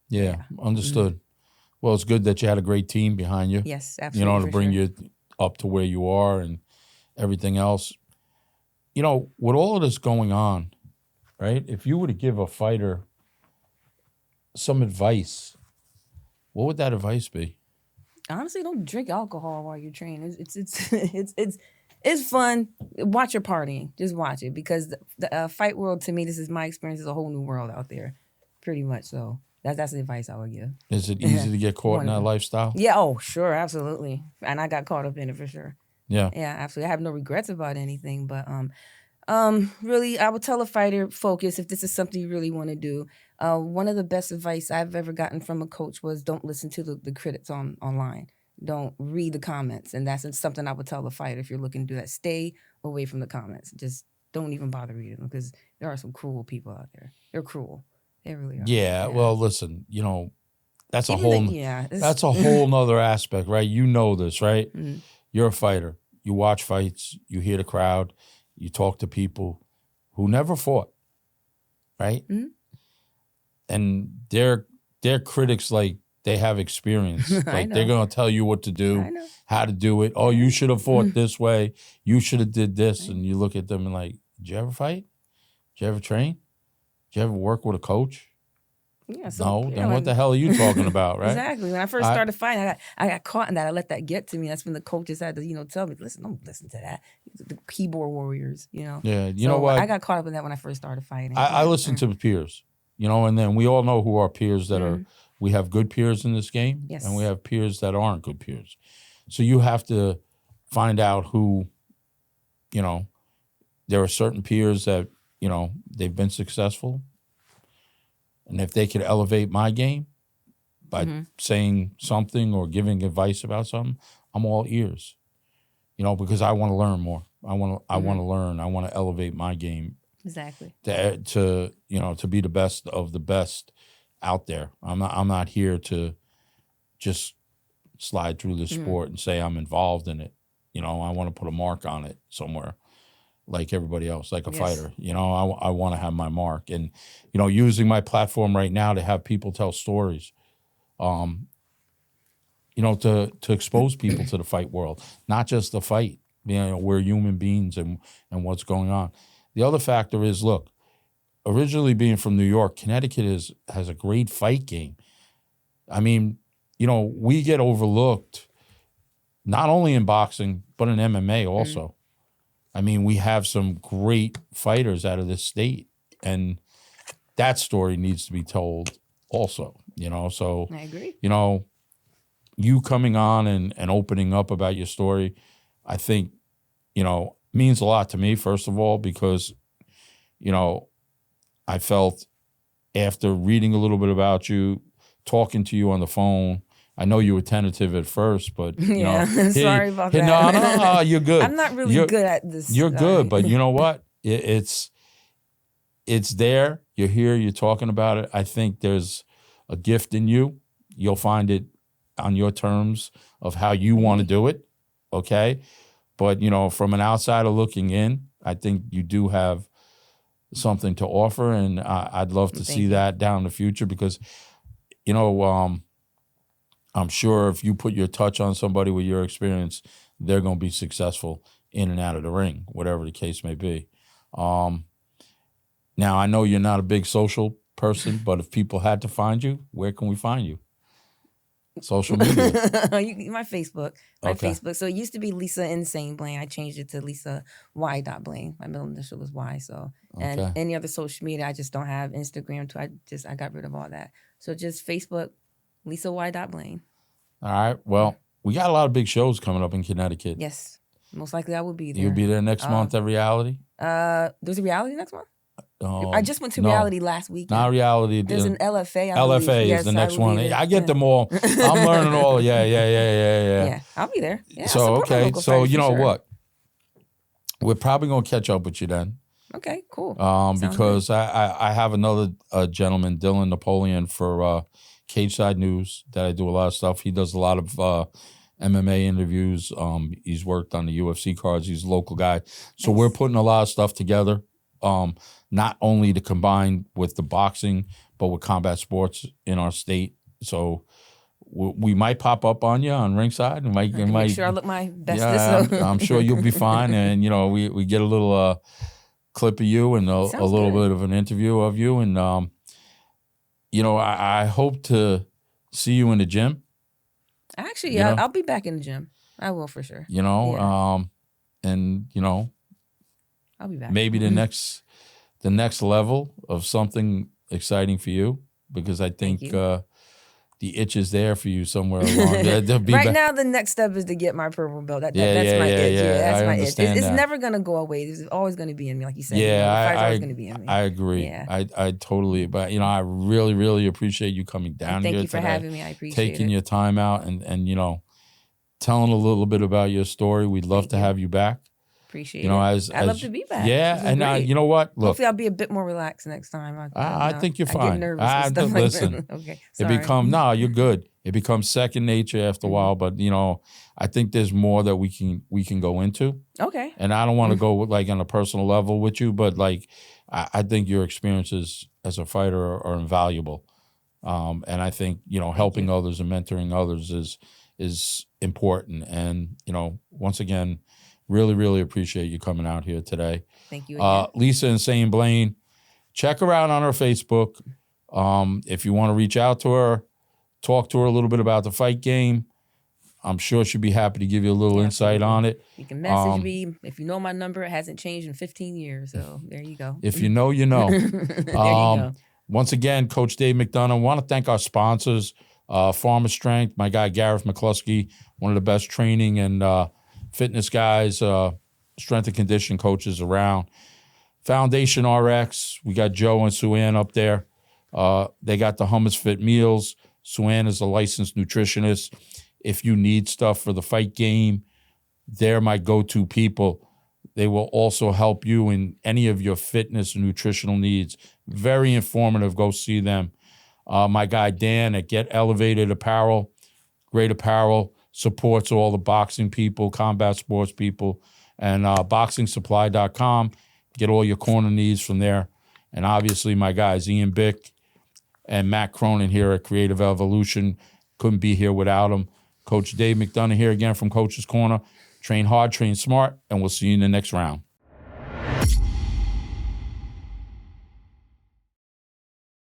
Yeah. Understood. Well, it's good that you had a great team behind you. Yes, absolutely. To bring you up to where you are and everything else. With all of this going on, right? If you were to give a fighter some advice, what would that advice be? Honestly, don't drink alcohol while you're training. It's fun. Watch your partying. Just watch it because the fight world, to me, this is my experience, is a whole new world out there, pretty much. So that's the advice I would give. Is it easy to get caught in that lifestyle? Yeah. Oh, sure, absolutely. And I got caught up in it for sure. Yeah. Yeah, absolutely. I have no regrets about anything, but Really, I would tell a fighter, focus if this is something you really want to do. One of the best advice I've ever gotten from a coach was don't listen to the critics online. Don't read the comments. And that's something I would tell a fighter if you're looking to do that. Stay away from the comments. Just don't even bother reading them because there are some cruel people out there. They're cruel. They really are. Yeah. Well, listen, that's a it's whole nother aspect, right? You know this, right? Mhm. You're a fighter. You watch fights. You hear the crowd. You talk to people who never fought, right? Mhm. And they're critics like they have experience. I Like know. they're gonna tell you what to I do, know. how to do it. Oh, you should have fought this way. You should have did this. Right. And you look at them and like, did you ever fight? Did you ever train? Did you ever work with a coach? Yeah, so, No. Then what the hell are you talking about, right? Exactly. When I first started fighting, I got caught in that. I let that get to me. That's when the coaches had to, tell me, listen, don't listen to that. The keyboard warriors, Yeah. You know what? I got caught up in that when I first started fighting. I listen to the peers, and then we all know who our peers that are. We have good peers in this game, Yes. and we have peers that aren't good peers. So you have to find out who, there are certain peers that, they've been successful. And if they could elevate my game by saying something or giving advice about something, I'm all ears, because I want to learn more. I want to learn. I want to elevate my game. Exactly. To be the best of the best out there. I'm not here to just slide through the sport and say I'm involved in it. I want to put a mark on it somewhere, like everybody else, like a fighter. I want to have my mark, and using my platform right now to have people tell stories, to expose people to the fight world, not just the fight. We're human beings and what's going on. The other factor is, look, originally being from New York, Connecticut has a great fight game. I mean, we get overlooked not only in boxing, but in MMA also. I mean, we have some great fighters out of this state, and that story needs to be told also, So I agree. You coming on and opening up about your story, I think, means a lot to me, first of all, because, I felt after reading a little bit about you, talking to you on the phone, I know you were tentative at first, but sorry about that. No, you're good. I'm not really good at this. You're good, but you know what? It's there. You're here. You're talking about it. I think there's a gift in you. You'll find it on your terms of how you want to do it. Okay, but from an outsider looking in, I think you do have something to offer, and I'd love to see that down in the future because, I'm sure if you put your touch on somebody with your experience, they're going to be successful in and out of the ring, whatever the case may be. Now, I know you're not a big social person, but if people had to find you, where can we find you? Social media. My Facebook. Facebook. So it used to be Lisa Insane Blaine. I changed it to Lisa Y. Blaine. My middle initial was Y. So and any other social media, I just don't have Instagram too. I got rid of all that. So just Facebook, Lisa Y. Blaine. All right. Well, we got a lot of big shows coming up in Connecticut. Yes. Most likely I will be there. You'll be there next month at Reality? There's a Reality next month? I just went to Reality last weekend. Not Reality. There's an LFA. LFA is the next one. I get them all. I'm learning all. Yeah. Yeah, I'll be there. Yeah, so, okay. So, you know sure. what? We're probably going to catch up with you then. Okay, cool. Because I have another gentleman, Dylan Napoleon, for Cage Side News that I do a lot of stuff. He does a lot of MMA interviews. He's worked on the UFC cards. He's a local guy. So we're putting a lot of stuff together, not only to combine with the boxing, but with combat sports in our state. So we might pop up on you on ringside. Make sure I look my best. Yeah, I'm sure you'll be fine. And, we get a little clip of you and a little bit of an interview of you. And, I hope to see you in the gym. Actually, I'll be back in the gym. I will for sure. And I'll be back. Maybe the next level of something exciting for you, because I think the itch is there for you somewhere along. Right now, the next step is to get my purple belt. That's my itch. That's my itch. It's never gonna go away. It's always gonna be in me, like you said. Yeah, the fight's always gonna be in me. I agree. Yeah. I totally. But I really, really appreciate you coming down here. Thank you for today, having me. I appreciate taking your time out and telling a little bit about your story. We'd love to have you back. Appreciate it. I'd love to be back. Yeah, and you know what? Look, hopefully I'll be a bit more relaxed next time. I think you're fine. I get nervous and stuff listen, like that. Okay, sorry. You're good. It becomes second nature after a while, but I think there's more that we can go into. Okay. And I don't want to go like on a personal level with you, but like I think your experiences as a fighter are invaluable. And I think helping others and mentoring others is important. And once again, really, really appreciate you coming out here today. Thank you again. Lisa and Blaine, check her out on her Facebook. If you want to reach out to her, talk to her a little bit about the fight game. I'm sure she'd be happy to give you a little insight on it. You can message me. If you know my number, it hasn't changed in 15 years. So there you go. If you know, you know. There you go. Once again, Coach Dave McDonough, I want to thank our sponsors, Farmer Strength, my guy Gareth McCluskey, one of the best training and fitness guys, strength and condition coaches around. Foundation RX, we got Joe and Sue-Ann up there. They got the Hummus Fit Meals. Sue-Ann is a licensed nutritionist. If you need stuff for the fight game, they're my go-to people. They will also help you in any of your fitness and nutritional needs. Very informative. Go see them. My guy Dan at Get Elevated Apparel, great apparel, supports all the boxing people, combat sports people, and boxingsupply.com. Get all your corner needs from there. And obviously my guys Ian Bick and Matt Cronin here at Creative Evolution. Couldn't be here without them. Coach Dave McDonough here again from Coach's Corner. Train hard, train smart, and we'll see you in the next round.